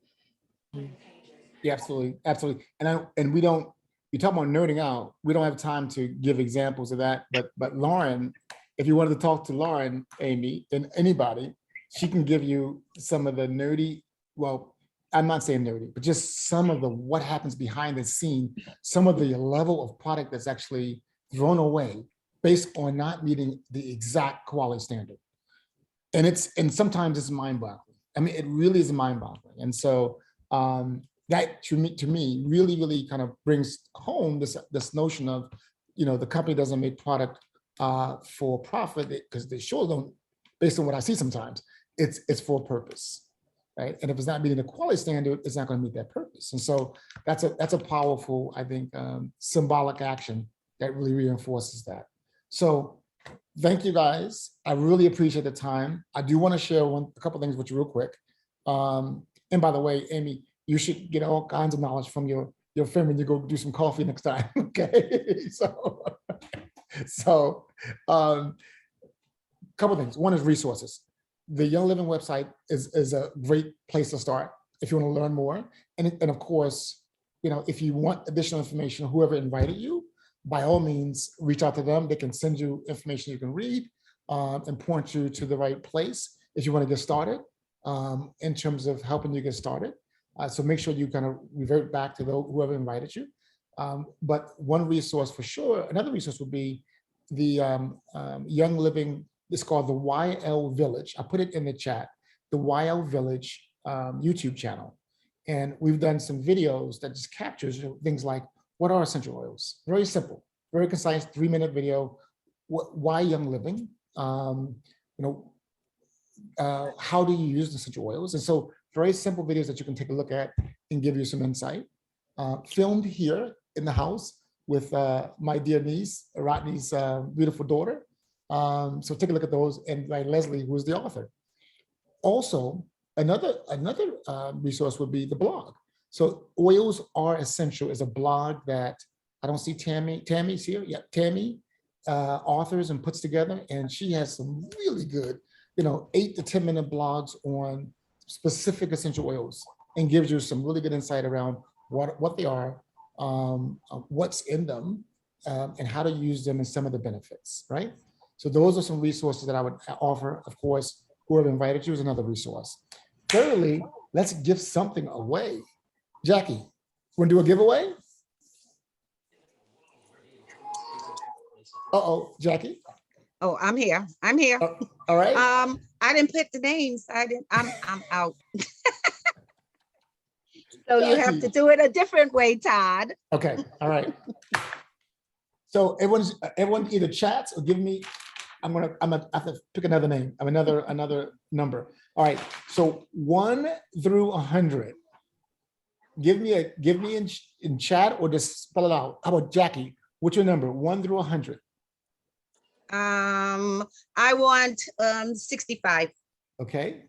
Yeah, absolutely, absolutely. And we don't, you talk about nerding out, we don't have time to give examples of that, but Lauren, if you wanted to talk to Lauren, Amy, and anybody, she can give you some of the nerdy, well, I'm not saying nerdy, but just some of what happens behind the scene, some of the level of product that's actually thrown away based on not meeting the exact quality standard. And sometimes it's mind-boggling. I mean, it really is mind-boggling. And so that to me really, really kind of brings home this notion of, the company doesn't make product for profit because they sure don't, based on what I see sometimes, it's for purpose, right? And if it's not meeting the quality standard, it's not going to meet that purpose. And so that's a powerful, I think, symbolic action that really reinforces that. So thank you guys. I really appreciate the time. I do want to share a couple things with you real quick. And by the way, Amy, you should get all kinds of knowledge from your family to go do some coffee next time. Okay. So couple things. One is resources. The Young Living website is a great place to start if you want to learn more. And of course, if you want additional information, whoever invited you, by all means, reach out to them. They can send you information you can read and point you to the right place if you want to get started in terms of helping you get started. So make sure you kind of revert back to whoever invited you. But one resource for sure, another resource would be the Young Living, it's called the YL Village. I put it in the chat, the YL Village YouTube channel. And we've done some videos that just captures things like, what are essential oils? Very simple, very concise, 3-minute video. Why Young Living? How do you use essential oils? And so very simple videos that you can take a look at and give you some insight. Filmed here in the house with my dear niece, Rodney's beautiful daughter. So take a look at those, and by Leslie, who is the author. Also, another resource would be the blog. So Oils Are Essential is a blog that I don't see Tammy's here. Yeah, Tammy authors and puts together, and she has some really good, 8 to 10 minute blogs on specific essential oils and gives you some really good insight around what they are, what's in them, and how to use them and some of the benefits, right? So those are some resources that I would offer. Of course, whoever invited you is another resource. Thirdly, let's give something away. Jackie, want to do a giveaway? Uh-oh, Jackie. Oh, I'm here. I'm here. All right. I didn't pick the names. I'm out. So you have to do it a different way, Todd. Okay. All right. So everyone either chats or give me. I'm gonna have to pick another name. I'm another number. All right. So 1 through 100. Give me in chat or just spell it out. How about Jackie? What's your number? 1 through 100. I want 65. Okay.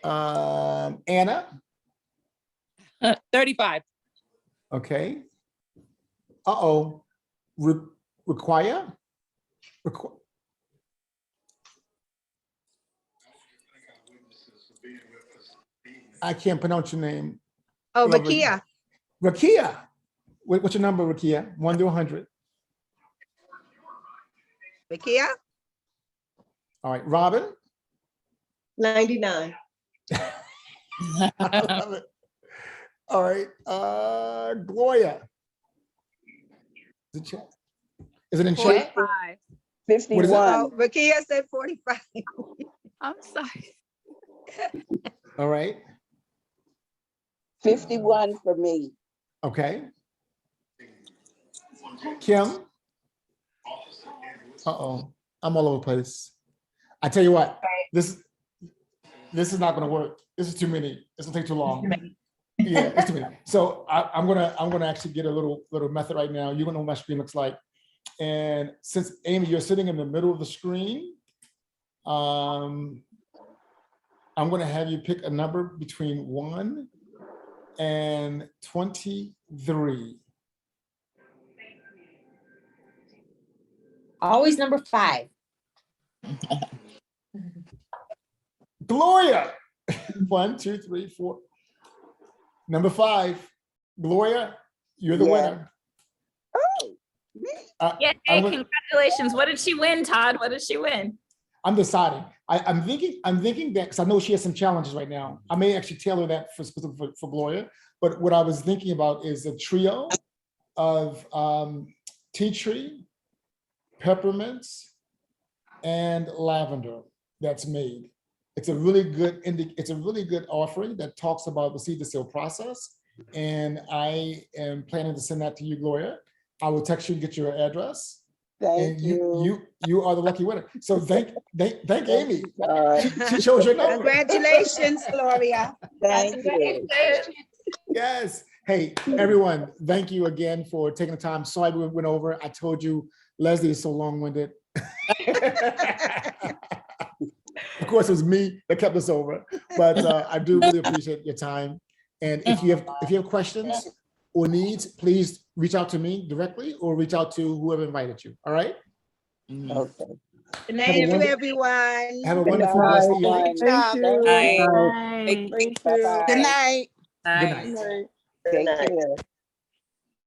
Anna, 35. okay. Uh-oh. Require? I can't pronounce your name. Oh, Lovely. Rakia, Rakia. What's your number, Rakia? 1 to 100. Rakia, All right, Robin. 99. I love it. All right, Gloria. Is it in chat? 45. What is it? 51. oh, Rakia said 45. I'm sorry. All right, 51 for me. okay. Kim. Uh-oh, I'm all over the place. I tell you what, this is not gonna work. This is too many. This will take too long. Yeah, it's too many. So I'm gonna actually get a little method right now. You're gonna know what my screen looks like. And since Amy, you're sitting in the middle of the screen, I'm gonna have you pick a number between 1 and 23. Always number 5. Gloria. 1, 2, 3, 4. Number 5. Gloria, you're the Yeah. winner. Me? Yay, I'm gonna- congratulations. What did she win, Todd? What did she win? I'm deciding. I'm thinking that because I know she has some challenges right now. I may actually tailor that for specific for Gloria. But what I was thinking about is a trio of tea tree, peppermints, and lavender that's made. It's a really good offering that talks about the seed to sale process. And I am planning to send that to you, Gloria. I will text you and get your address. Thank And you. you are the lucky winner. So thank Amy. God. She chose your number. Congratulations, Gloria. Thank you. Yes. Hey, everyone, thank you again for taking the time. Sorry we went over. I told you Leslie is so long-winded. Of course, it was me that kept us over, but I do really appreciate your time. And if you have questions or needs, please reach out to me directly or reach out to whoever invited you. All right. Okay. Thank you, wonderful- everyone. Have a wonderful Bye, blessed everyone. evening. Thank you. Bye. Thank you. Bye-bye. Good night. Good night. Take care.